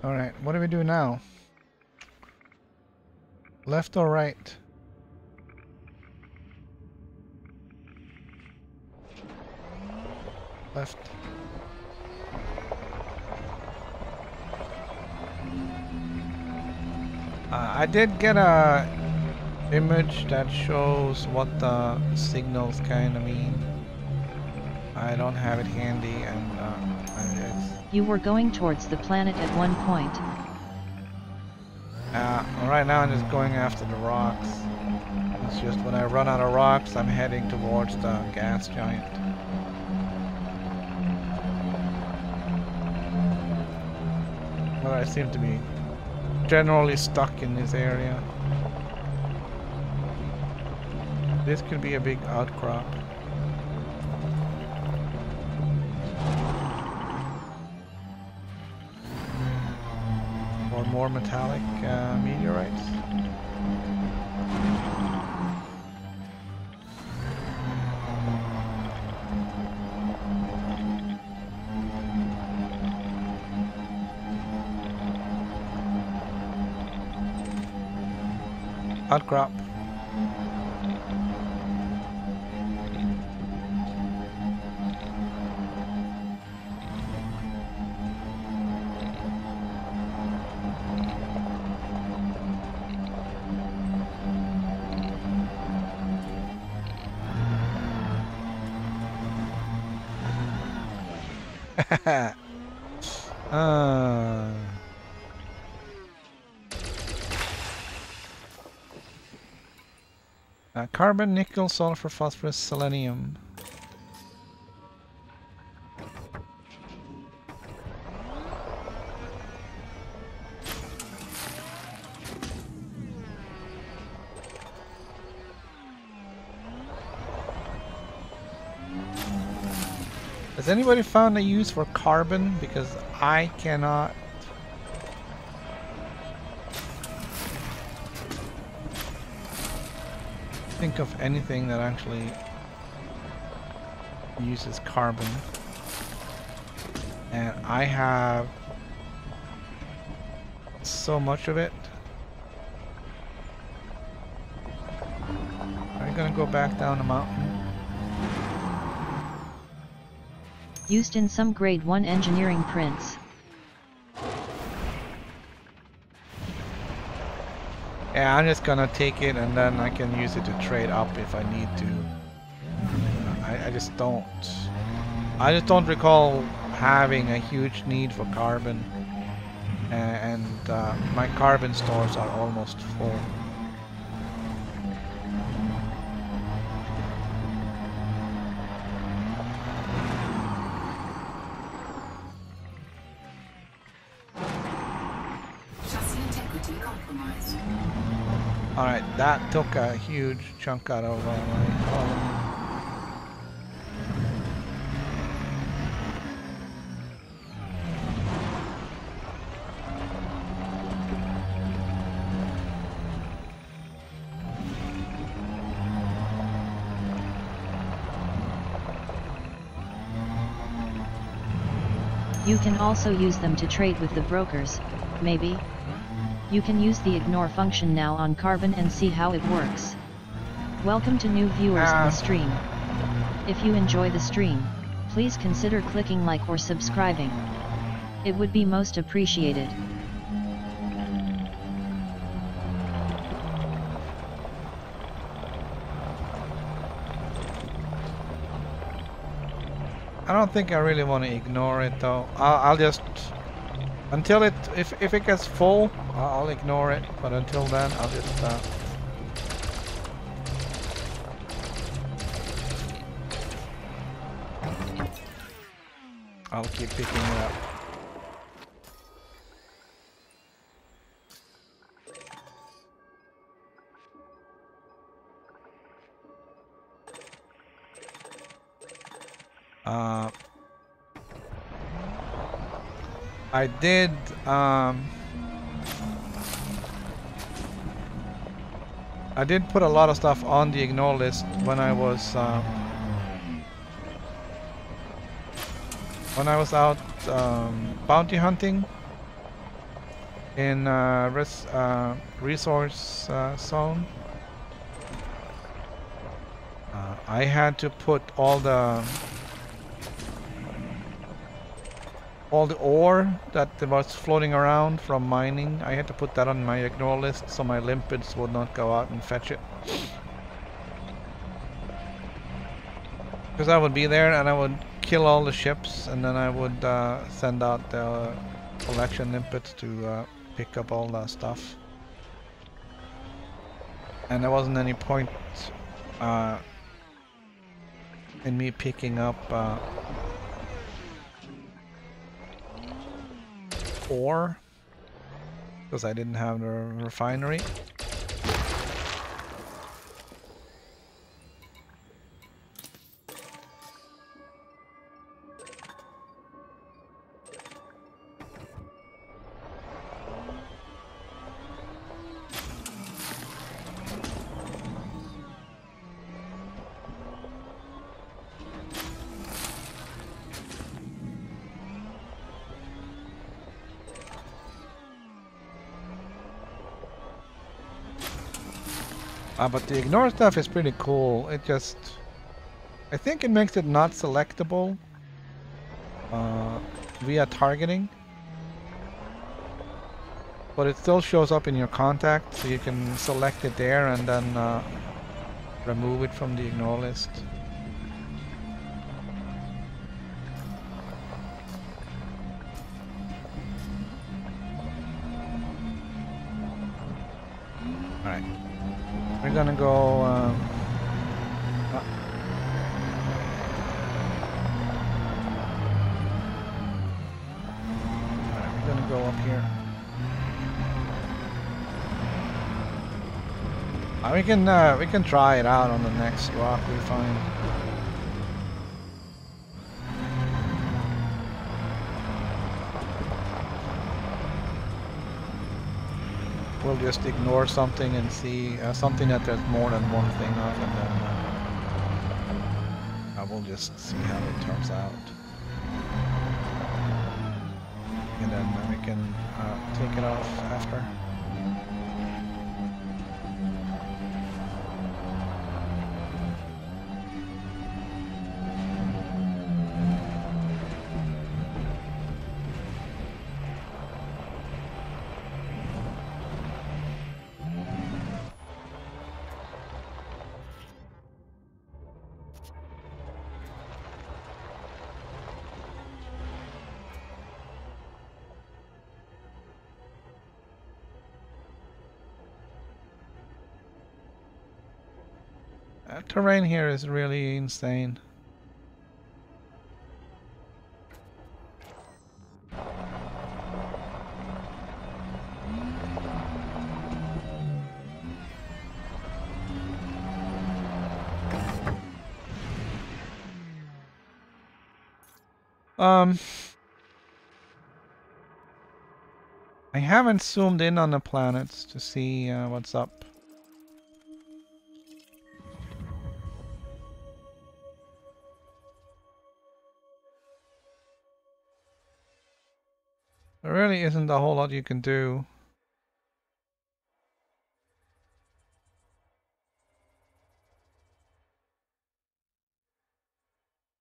Alright, what do we do now? Left or right? Left. I did get a image that shows what the signals kind of mean. I don't have it handy, and You were going towards the planet at one point. right now I'm just going after the rocks. It's just when I run out of rocks, I'm heading towards the gas giant. But I seem to be generally stuck in this area. This could be a big outcrop. Or more metallic meteorites. Outcrop. Carbon, nickel, sulfur, phosphorus, selenium. Has anybody found a use for carbon? Because I cannot. Think of anything that actually uses carbon. And I have so much of it. Are you gonna go back down the mountain? Used in some grade 1 engineering prints. Yeah, I'm just gonna take it and then I can use it to trade up if I need to. I just don't recall having a huge need for carbon, and my carbon stores are almost full. Alright, that took a huge chunk out of my column. You can also use them to trade with the brokers, maybe? You can use the ignore function now on Carbon and see how it works. Welcome to new viewers in the stream. If you enjoy the stream, please consider clicking like or subscribing. It would be most appreciated. I don't think I really want to ignore it though. I'll just until it if it gets full, I'll ignore it. But until then, I'll just I'll keep picking it up. I did put a lot of stuff on the ignore list when I was out bounty hunting in resource zone. I had to put all the ore that was floating around from mining. I had to put that on my ignore list so my limpids would not go out and fetch it. Because I would be there and I would kill all the ships and then I would send out the collection limpids to pick up all that stuff. And there wasn't any point in me picking up ore because I didn't have the refinery. But the ignore stuff is pretty cool. It just... I think it makes it not selectable via targeting. But it still shows up in your contact, so you can select it there and then remove it from the ignore list. Alright. We're gonna go... Alright, we're gonna go up here. We can try it out on the next rock we find. We'll just ignore something and see something that there's more than one thing of, and then we'll just see how it turns out. And then we can take it off after. Terrain here is really insane. I haven't zoomed in on the planets to see what's up. There really isn't a whole lot you can do.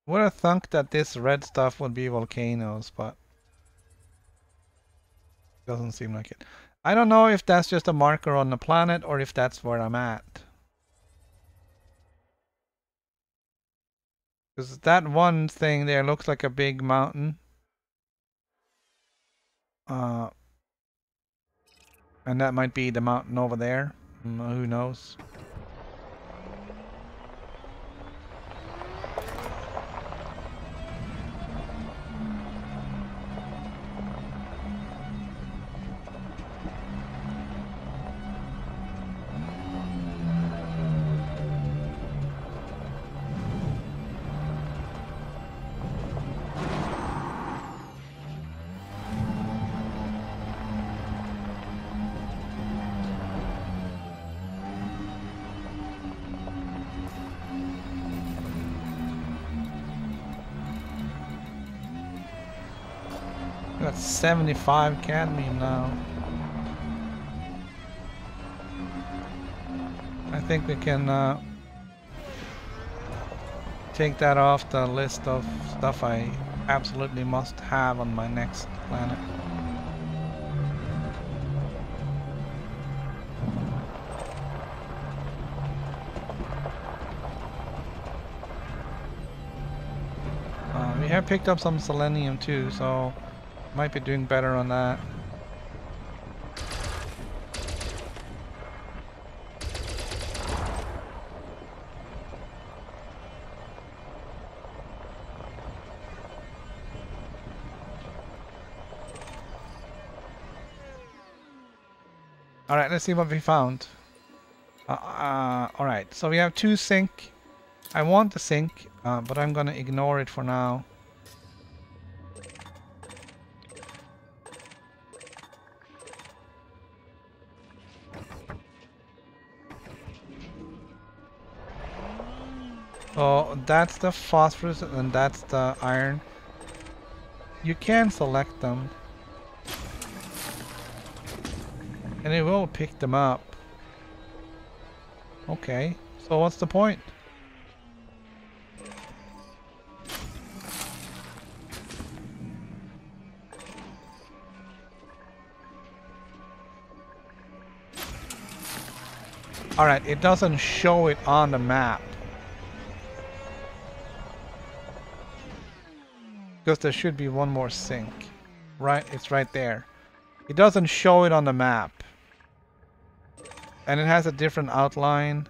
Would have thunk that this red stuff would be volcanoes, but doesn't seem like it. I don't know if that's just a marker on the planet or if that's where I'm at. Because that one thing there looks like a big mountain. And that might be the mountain over there. Who knows? Got 75 cadmium now. I think we can take that off the list of stuff I absolutely must have on my next planet. We have picked up some selenium too, so might be doing better on that. Alright, let's see what we found. Alright, so we have 2 zinc. I want the zinc, but I'm gonna ignore it for now. So that's the phosphorus and that's the iron. You can select them. And it will pick them up. Okay, so what's the point? Alright, it doesn't show it on the map. Because there should be one more sink. Right, it's right there. It doesn't show it on the map. And it has a different outline.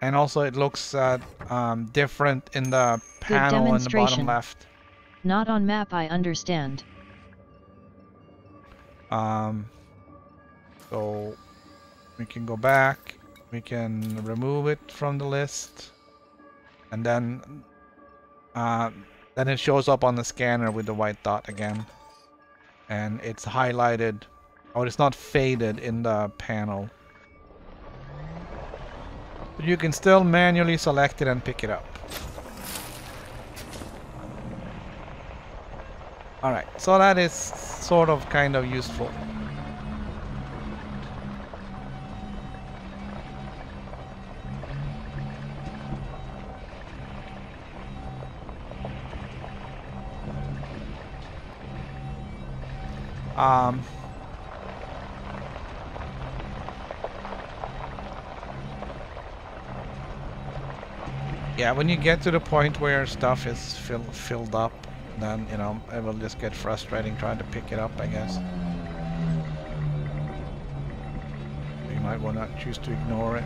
And also it looks different in the panel in the bottom left. Not on map, I understand. So we can go back. We can remove it from the list. And then it shows up on the scanner with the white dot again. And it's highlighted, or it's not faded in the panel. But you can still manually select it and pick it up. Alright, so that is sort of kind of useful. Yeah, when you get to the point where stuff is filled up, then, you know, it will just get frustrating trying to pick it up, I guess. You might want to choose to ignore it.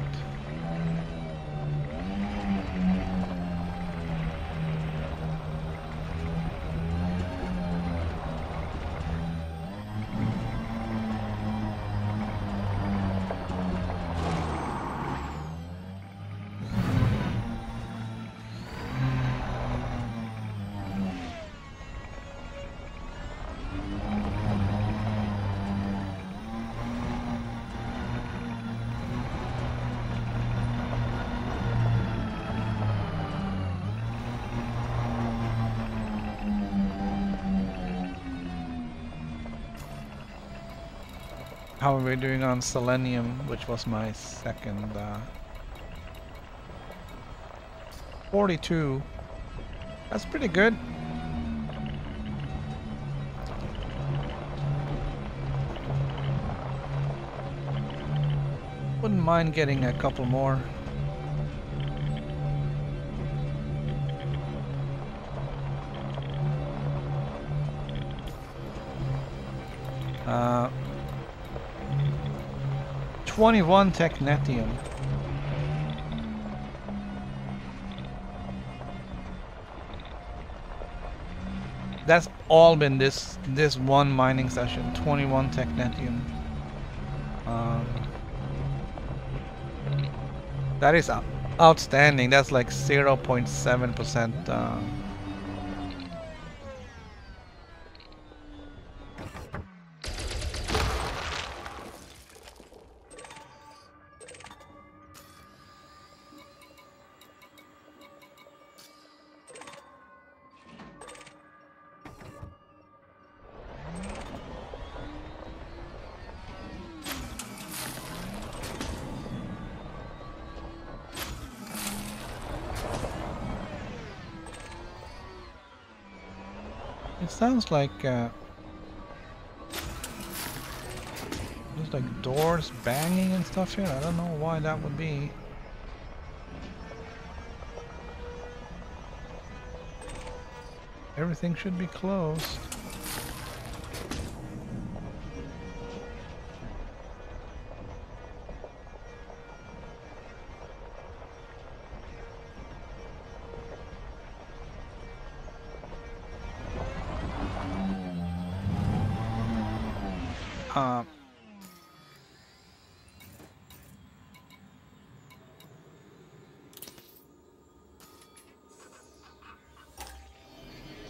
How are we doing on selenium, which was my second 42. That's pretty good. Wouldn't mind getting a couple more. Uh, 21 technetium. That's all been this one mining session. 21 technetium. That is outstanding. That's like 0.7%. It sounds like there's like doors banging and stuff here. I don't know why that would be. Everything should be closed.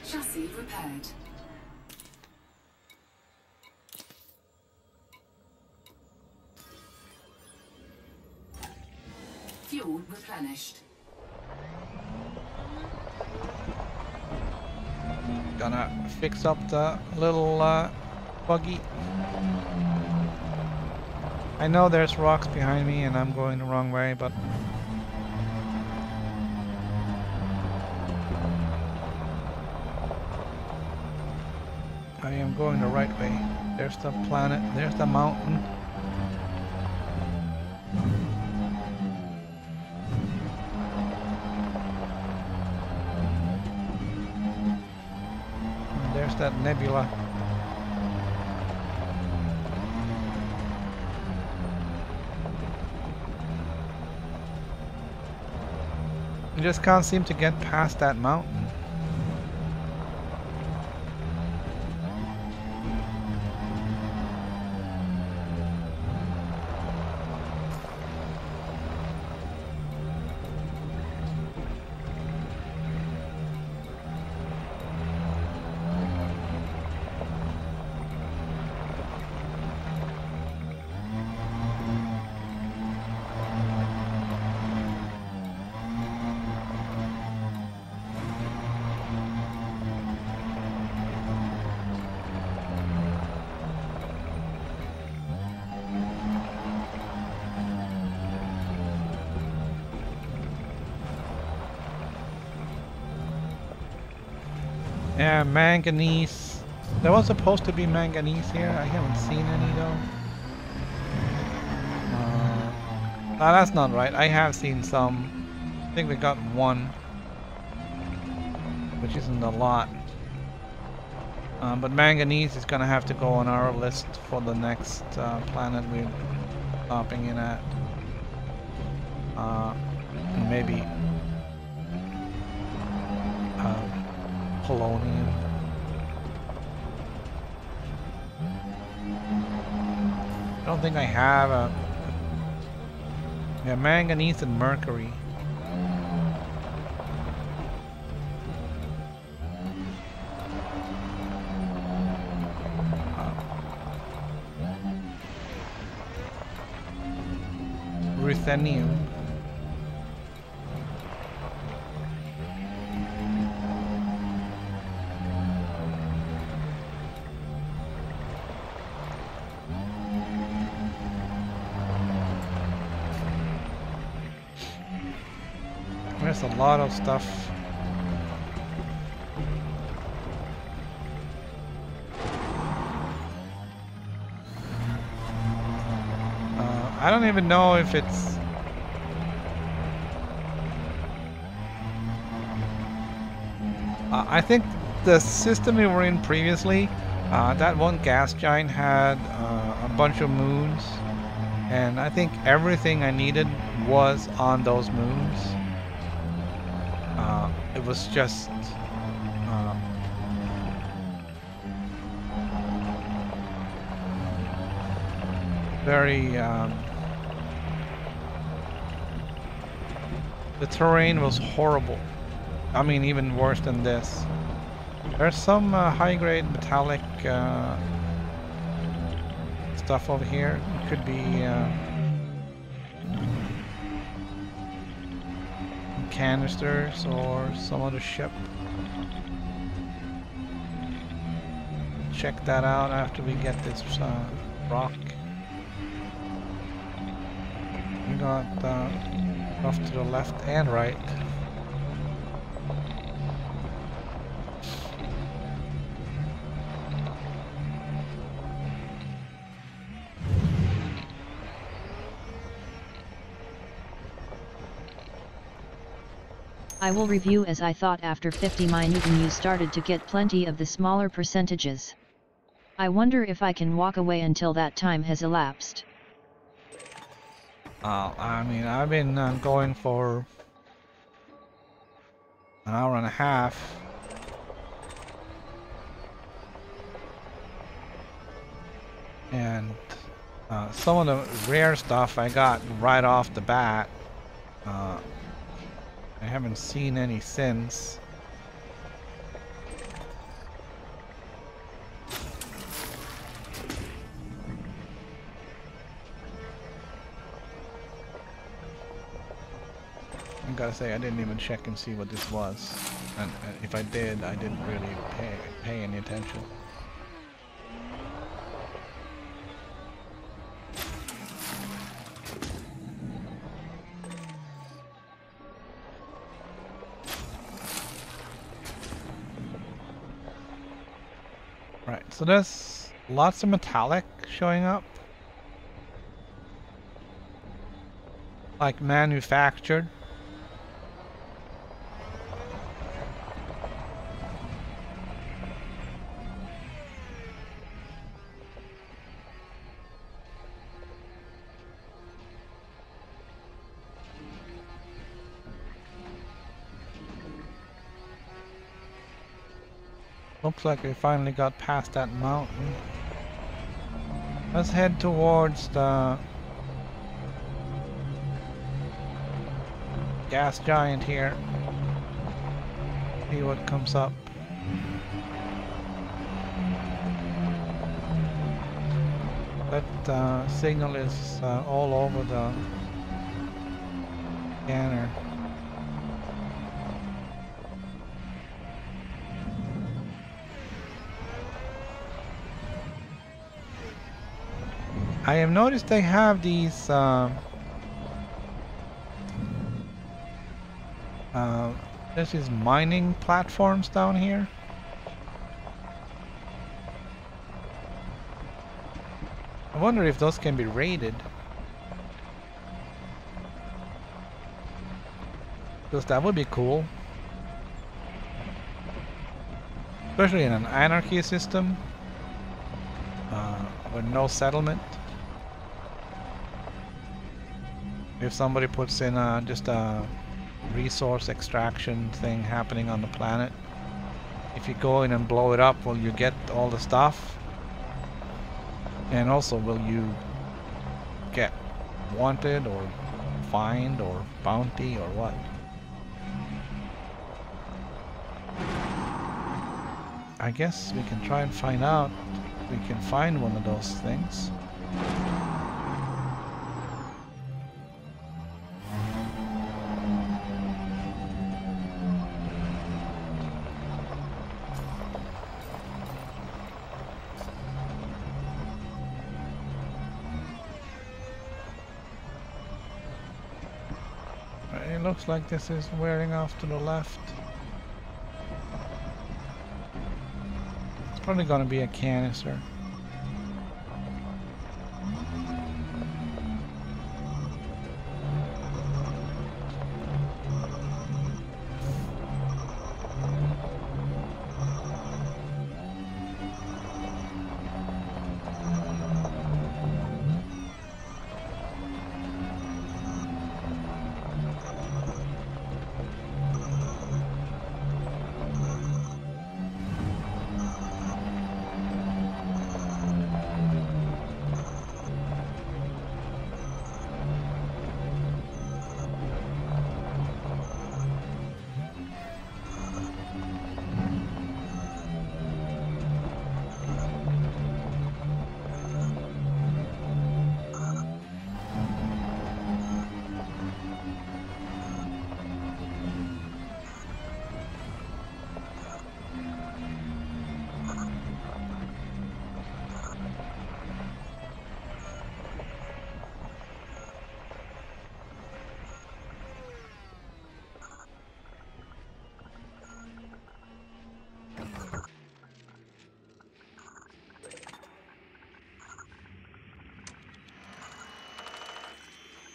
Chassis repaired. Fuel replenished. Gonna fix up the little buggy. I know there's rocks behind me and I'm going the wrong way, but I am going the right way. There's the planet, there's the mountain. And there's that nebula. I just can't seem to get past that mountain. Yeah, manganese. There was supposed to be manganese here. I haven't seen any though. No, that's not right. I have seen some. I think we got one, which isn't a lot. But manganese is gonna have to go on our list for the next planet we're stopping in at. And maybe polonium. I don't think I have a... Yeah, manganese and mercury. Ruthenium. There's a lot of stuff. I don't even know if it's... I think the system we were in previously, that one gas giant had a bunch of moons, and I think everything I needed was on those moons. It was just very the terrain was horrible. I mean, even worse than this. There's some high-grade metallic stuff over here. It could be canisters or some other ship. Check that out after we get this rock. We got stuff to the left and right. I will review as I thought after 50 minuten you started to get plenty of the smaller percentages. I wonder if I can walk away until that time has elapsed. I mean, I've been going for an hour and a half. And some of the rare stuff I got right off the bat. I haven't seen any since. I gotta say, I didn't even check and see what this was. And if I did, I didn't really pay any attention. Right, so there's lots of metallic showing up. Like manufactured. Looks like we finally got past that mountain. Let's head towards the gas giant here. See what comes up. That signal is all over the scanner. I have noticed they have these there's these mining platforms down here. I wonder if those can be raided. Because that would be cool. Especially in an anarchy system. With no settlement. If somebody puts in just a resource extraction thing happening on the planet, if you go in and blow it up, will you get all the stuff? And also, will you get wanted or fined or bounty or what? I guess we can try and find out if we can find one of those things. It looks like this is wearing off to the left. It's probably going to be a canister.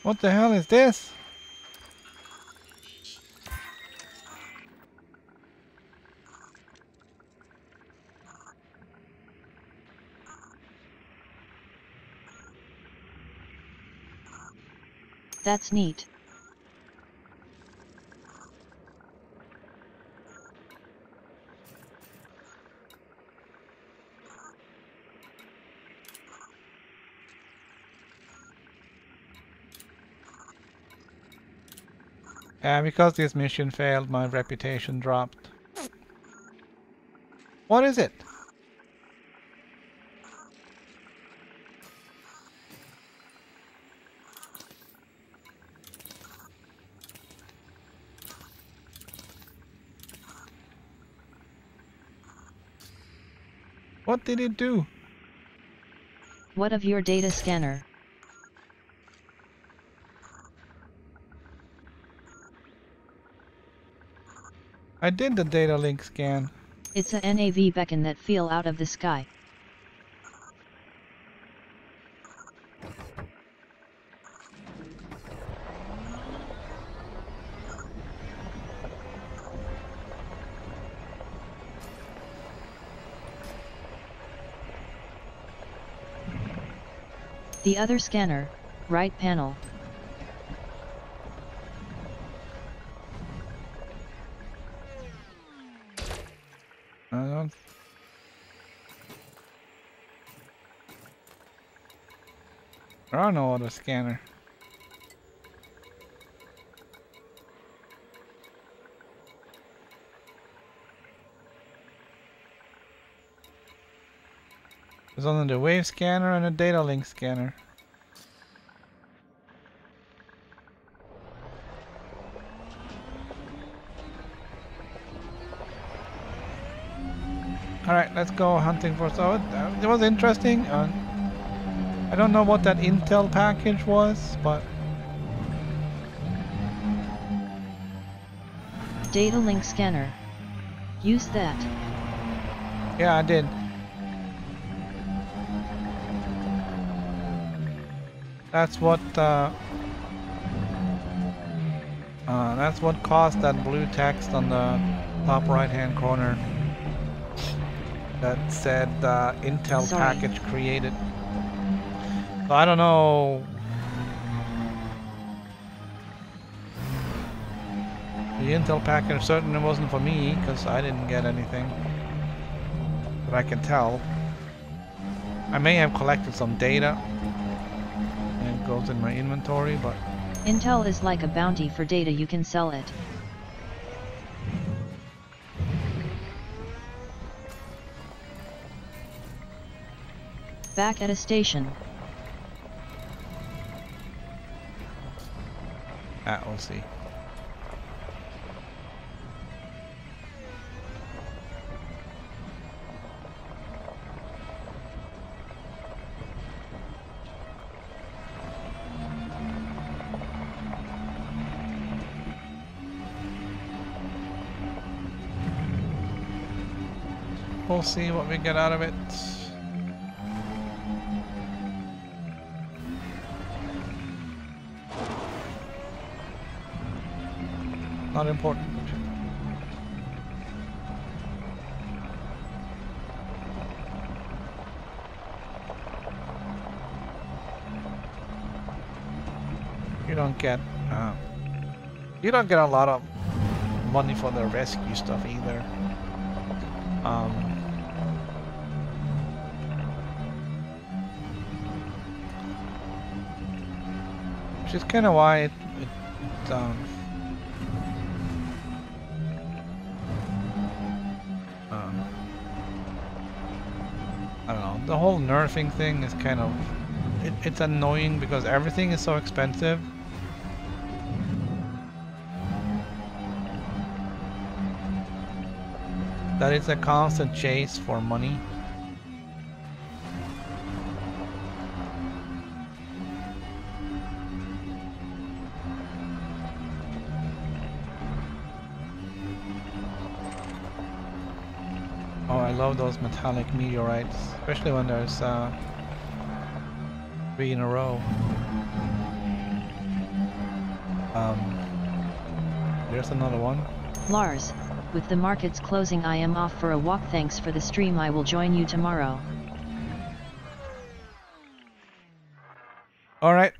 What the hell is this? That's neat. Because this mission failed, my reputation dropped. What is it? What did it do? What of your data scanner? I did the data link scan. It's a NAV beacon that fell out of the sky. The other scanner, right panel. I don't. There are no other scanner. There's only the wave scanner and a data link scanner. Alright, let's go hunting for... So it was interesting. I don't know what that intel package was, but... Data link scanner. Use that. Yeah, I did. That's what caused that blue text on the top right-hand corner that said Intel Sorry. package created. So I don't know. The Intel package certainly wasn't for me because I didn't get anything that I can tell. I may have collected some data and it goes in my inventory, but Intel is like a bounty for data, you can sell it. Back at a station. we'll see. We'll see what we get out of it. Not important. You don't get a lot of money for the rescue stuff either. Which is kind of why I don't know, the whole nerfing thing is kind of, it's annoying because everything is so expensive. That it's a constant chase for money. Oh, I love those metallic meteorites, especially when there's 3 in a row. There's another one. Lars, with the markets closing, I am off for a walk. Thanks for the stream. I will join you tomorrow. Alright,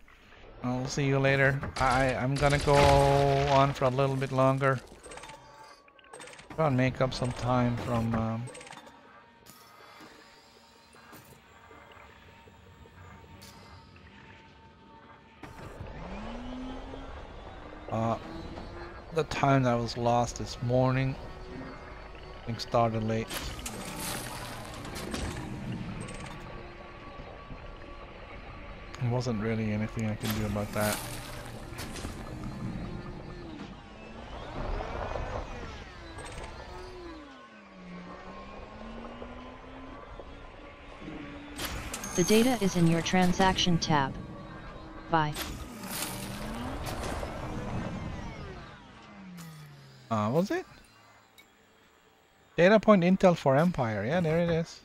I'll see you later. I'm gonna go on for a little bit longer. Try and make up some time from the time that was lost this morning. I think started late. There wasn't really anything I can do about that. The data is in your transaction tab. Bye. Was it? Data point intel for Empire. Yeah, there it is.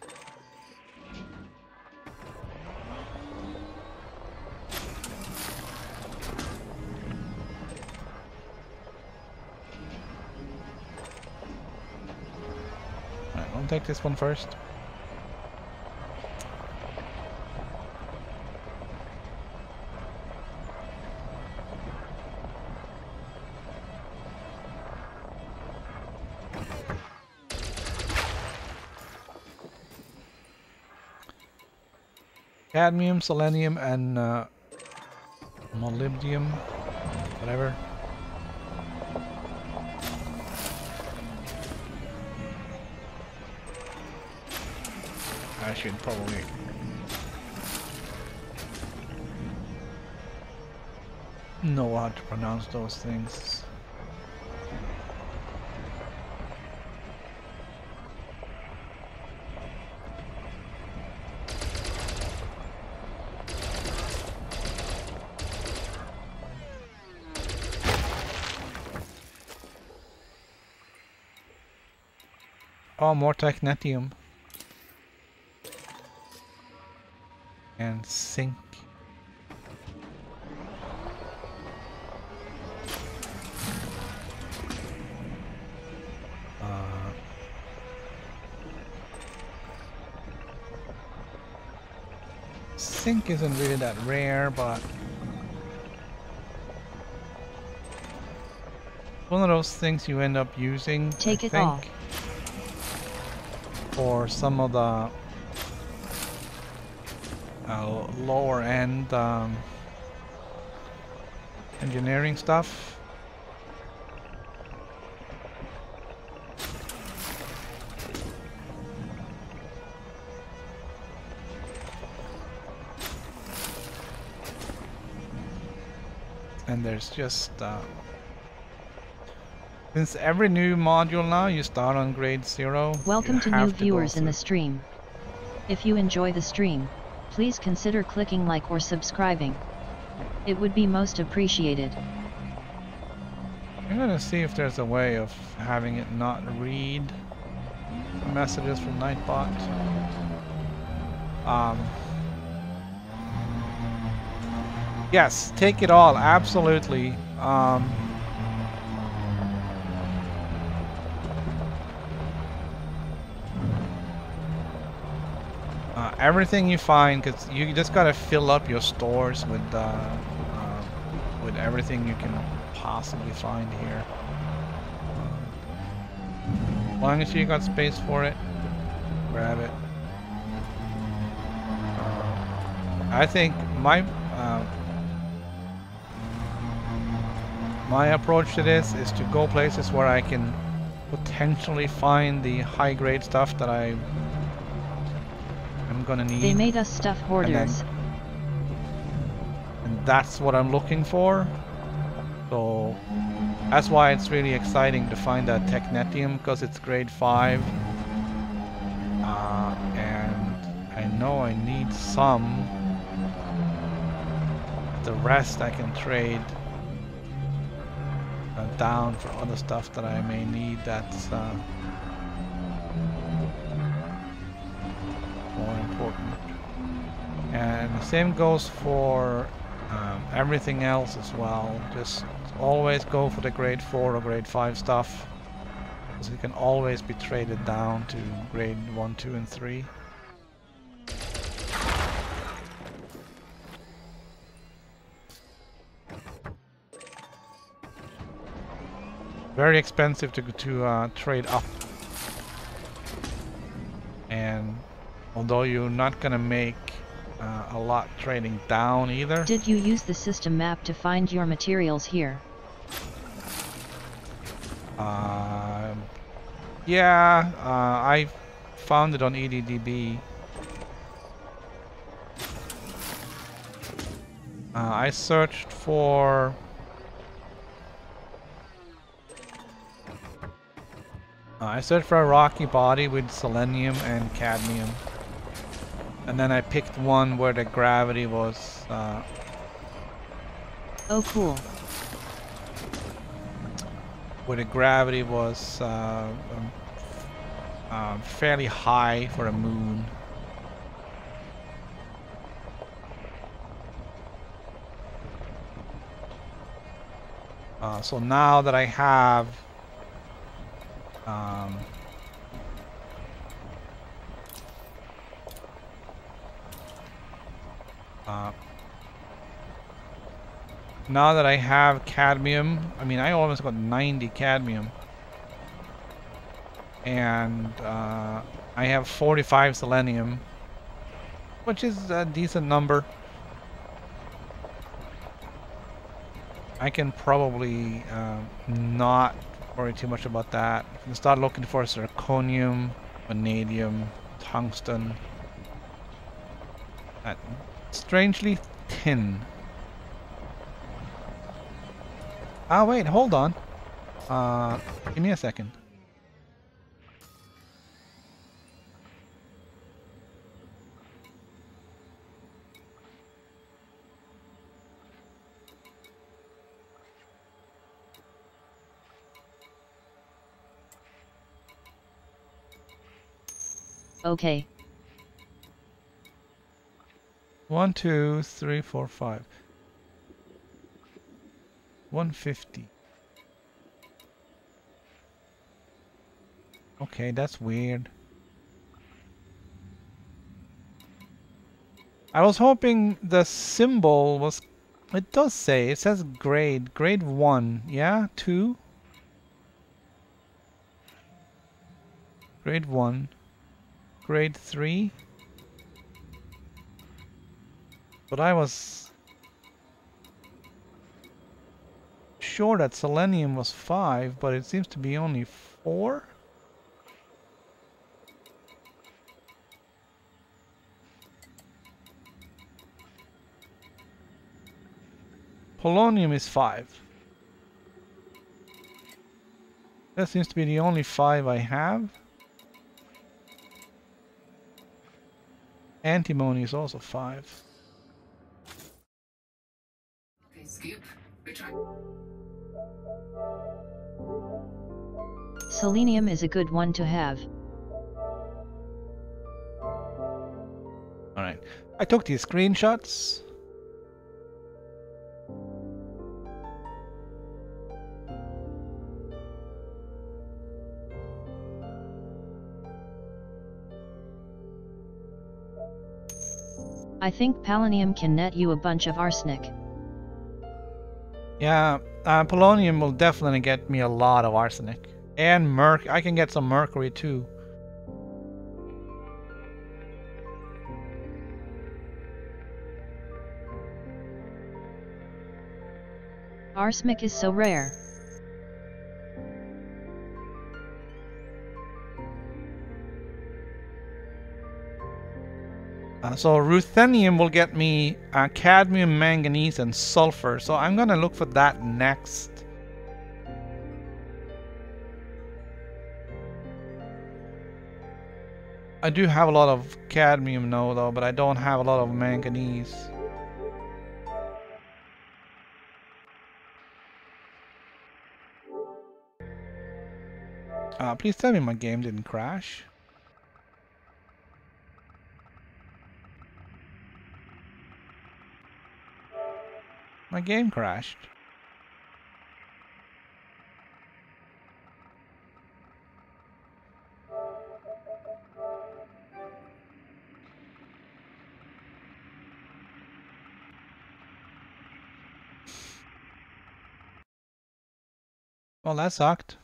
Alright, I'll take this one first. Cadmium, selenium, and molybdenum, whatever. I should probably know how to pronounce those things. Oh, more technetium. And zinc. Zinc isn't really that rare, but one of those things you end up using, Take I it think, all. for some of the lower end engineering stuff. And there's just since every new module now you start on grade 0. Welcome to new viewers in the stream. If you enjoy the stream, please consider clicking like or subscribing. It would be most appreciated. I'm gonna see if there's a way of having it not read messages from Nightbot. Yes, take it all, absolutely. Everything you find, because you just gotta fill up your stores with everything you can possibly find here. As long as you got space for it, grab it. I think my approach to this is to go places where I can potentially find the high grade stuff that I'm gonna need. They made us stuff hoarders. And that's what I'm looking for. So that's why it's really exciting to find that technetium, because it's grade 5. And I know I need some. The rest I can trade down for other stuff that I may need that's more important. And the same goes for everything else as well. Just always go for the grade 4 or grade 5 stuff, because it can always be traded down to grade 1, 2, and 3. Very expensive to trade up, and although you're not gonna make a lot trading down either. Did you use the system map to find your materials here? Yeah, I found it on EDDB. I searched for a rocky body with selenium and cadmium. And then I picked one where the gravity was Oh cool. where the gravity was fairly high for a moon. So now that I have now that I have cadmium, I mean I almost got 90 cadmium, and I have 45 selenium, which is a decent number. I can probably not worry too much about that. I can start looking for zirconium, vanadium, tungsten. Strangely tin. Ah, wait, hold on. Give me a second. Okay. 1, 2, 3, 4, 5. 150. Okay, that's weird. I was hoping the symbol was... It does say, it says grade. Grade 1. Yeah? 2? Grade 1. Grade 3? But I was sure that selenium was 5, but it seems to be only 4? Polonium is 5. That seems to be the only 5 I have. Antimony is also 5. Okay, Scoop. Retract. Selenium is a good one to have. Alright. I took these screenshots. I think polonium can net you a bunch of arsenic. Yeah, polonium will definitely get me a lot of arsenic. And I can get some mercury too. Arsenic is so rare. So ruthenium will get me cadmium, manganese, and sulfur. So I'm gonna look for that next. I do have a lot of cadmium now though, but I don't have a lot of manganese. Please tell me my game didn't crash. My game crashed. Well, that sucked.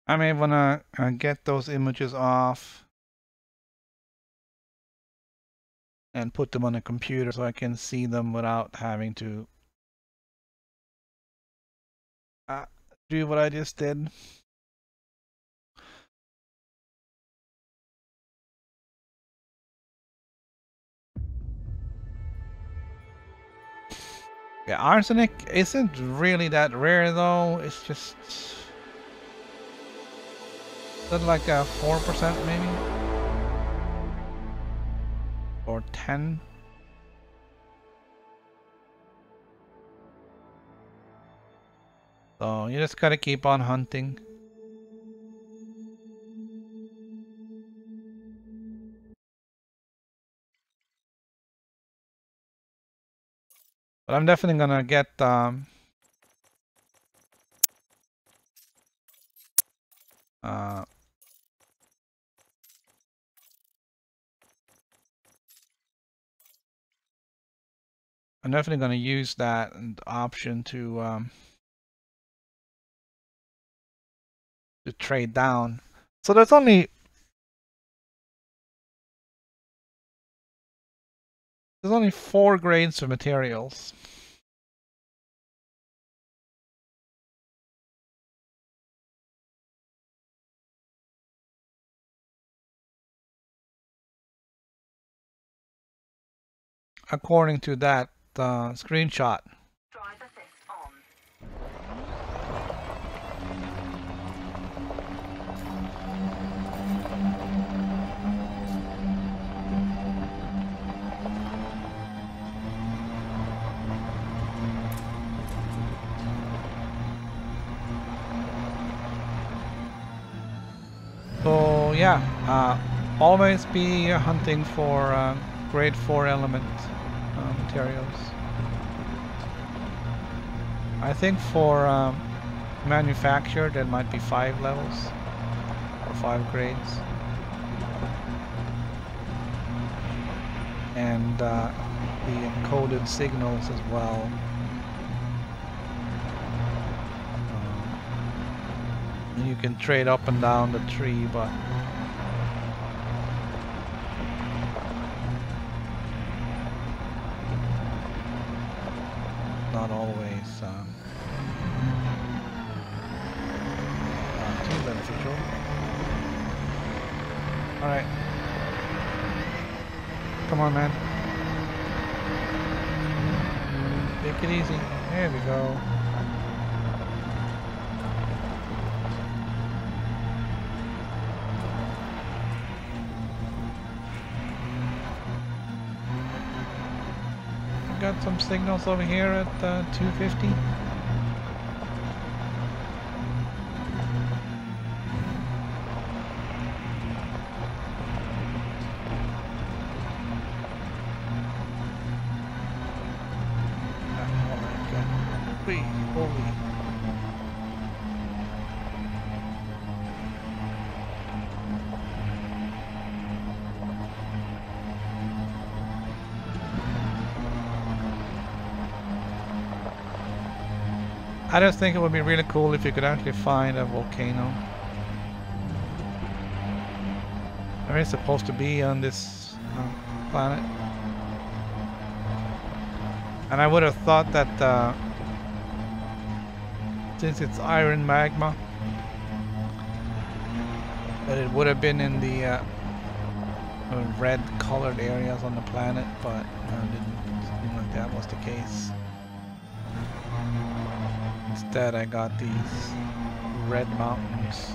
I may wanna get those images off and put them on a computer so I can see them without having to do what I just did. Yeah, arsenic isn't really that rare though. It's just like a 4% maybe, or 10. So you just gotta keep on hunting. But I'm definitely gonna get I'm definitely gonna use that option to trade down. So there's only four grades of materials. According to that screenshot. Drive assist on. So yeah, always be hunting for grade 4 element materials. I think for manufacture there might be 5 levels or 5 grades, and the encoded signals as well. And you can trade up and down the tree, but not always too beneficial. Alright. Come on, man. Take it easy. There we go. Got some signals over here at 250. Holy. I just think it would be really cool if you could actually find a volcano. I mean, it's supposed to be on this planet. And I would have thought that since it's iron magma, that it would have been in the red colored areas on the planet, but it didn't seem like that was the case. Instead, I got these red mountains.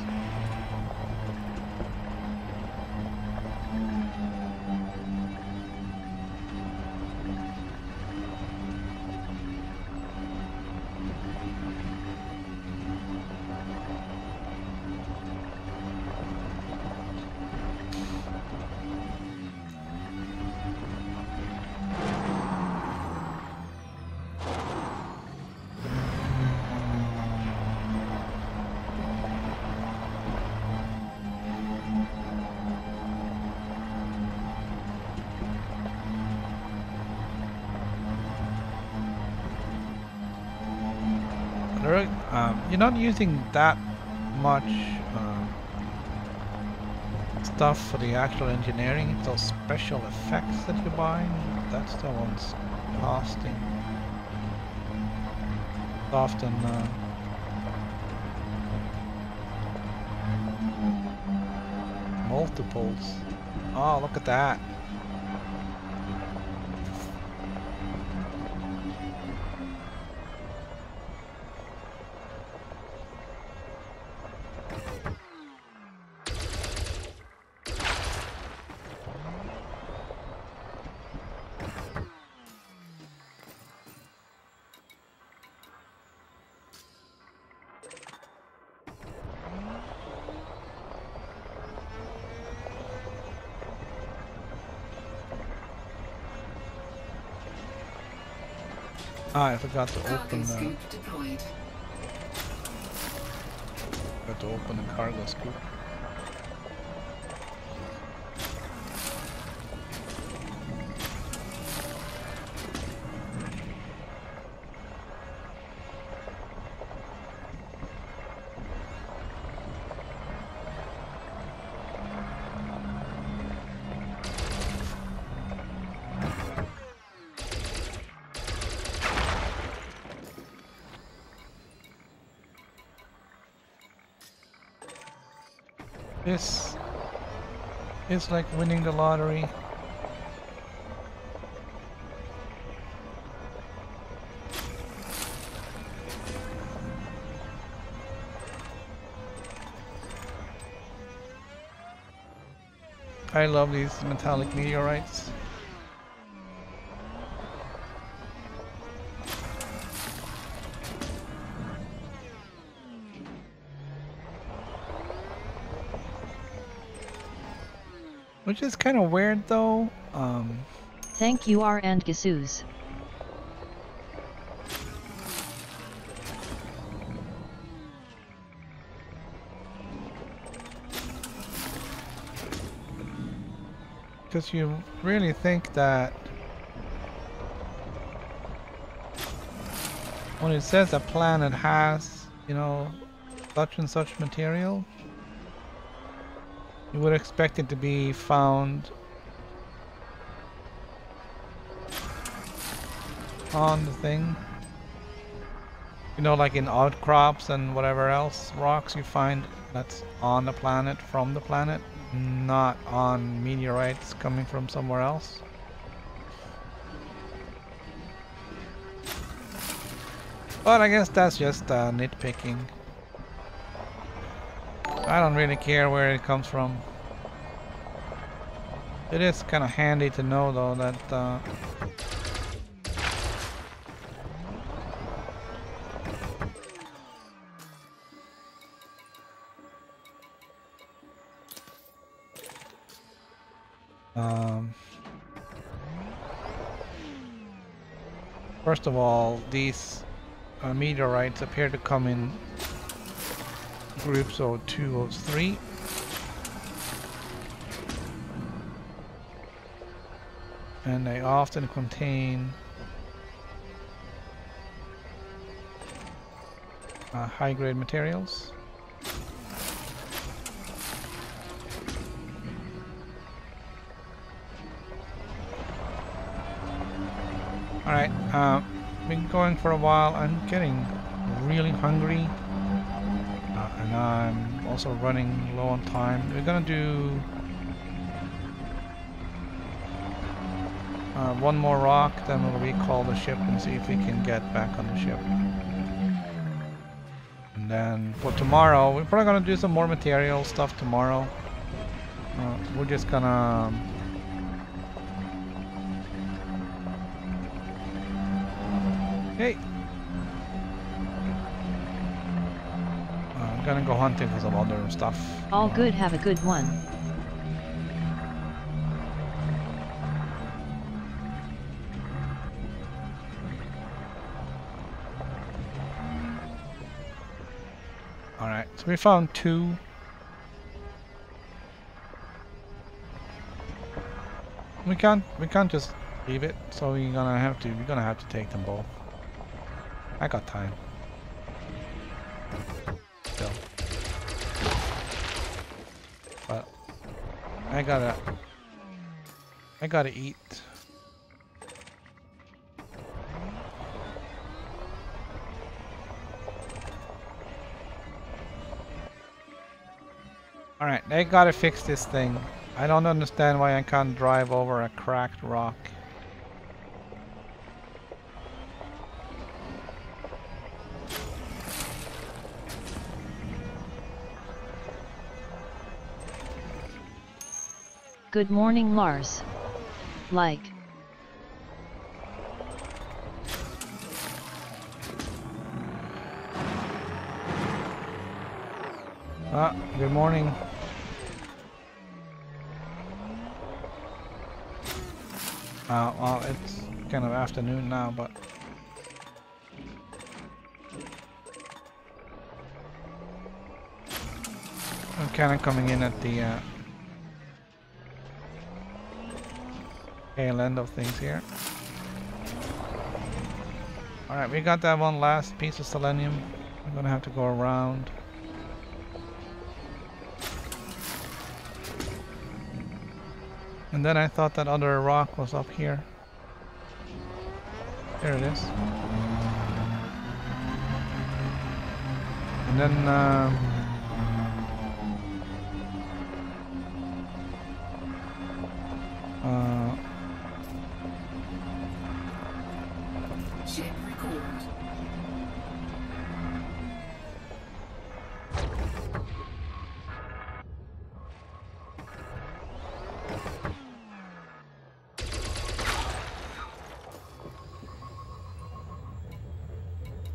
You're not using that much stuff for the actual engineering. It's those special effects that you buy. That's the ones costing. Often multiples. Oh, look at that. Ah, I forgot to open the... Deployed. Got to open the cargo scoop. This is like winning the lottery. I love these metallic meteorites. Which is kind of weird though. Thank you R and Gisuz. Because you really think that when it says a planet has, you know, such and such material, you would expect it to be found on the thing. You know, like in outcrops and whatever else rocks you find that's on the planet, from the planet, not on meteorites coming from somewhere else. But I guess that's just nitpicking. I don't really care where it comes from. It is kind of handy to know though that first of all, these meteorites appear to come in groups of 2 or 3. And they often contain high-grade materials. Alright, been going for a while. I'm getting really hungry. And I'm also running low on time. We're gonna do one more rock, then we'll recall the ship and see if we can get back on the ship. And then for tomorrow, we're probably gonna do some more material stuff tomorrow. We're just gonna hey. I'm gonna go hunting for some other stuff. All good, have a good one. Alright, so we found 2. We can't just leave it, so we're gonna have to take them both. I got time. Still. But I gotta eat. Alright, they gotta fix this thing. I don't understand why I can't drive over a cracked rock. Good morning, Lars. Like. Good morning. Well, it's kind of afternoon now, but I'm kind of coming in at the tail end of things here. Alright, we got that one last piece of selenium. I'm gonna have to go around. And then I thought that other rock was up here. There it is. And then Ship record.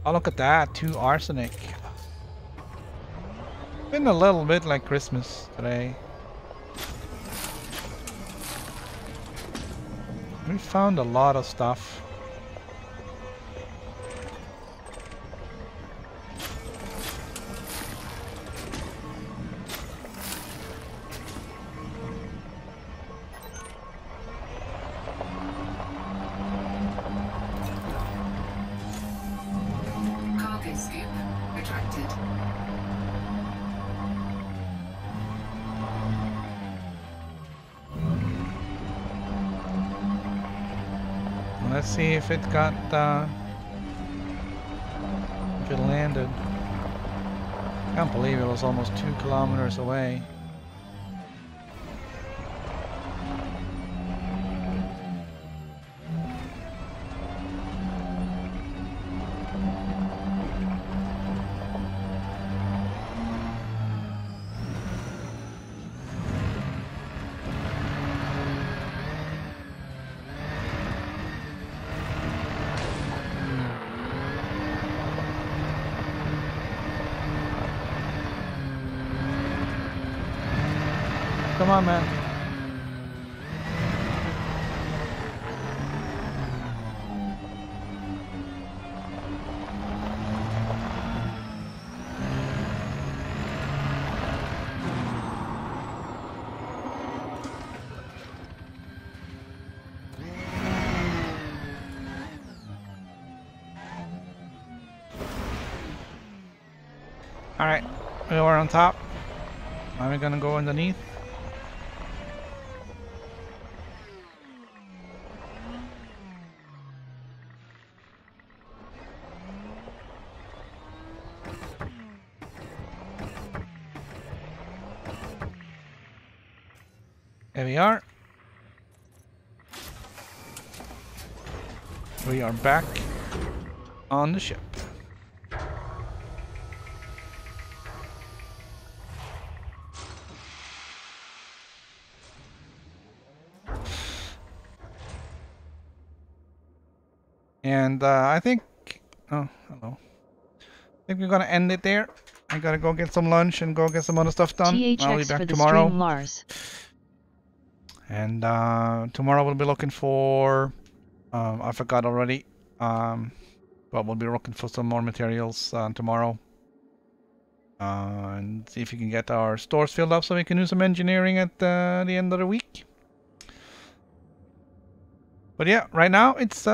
oh, look at that, 2 arsenic. Been a little bit like Christmas today. We found a lot of stuff. Cargo scoop retracted. Let's see if it got, if it landed. Can't believe it was almost 2 kilometers away. Come on, man. All right, we are on top. Now we're gonna go underneath. There we are. We are back on the ship. And I think, oh, hello. I think we're gonna end it there. I gotta go get some lunch and go get some other stuff done. I'll be THX back for the tomorrow. stream Lars. And tomorrow we'll be looking for, I forgot already, but we'll be looking for some more materials tomorrow. And see if we can get our stores filled up so we can do some engineering at the end of the week. But yeah, right now it's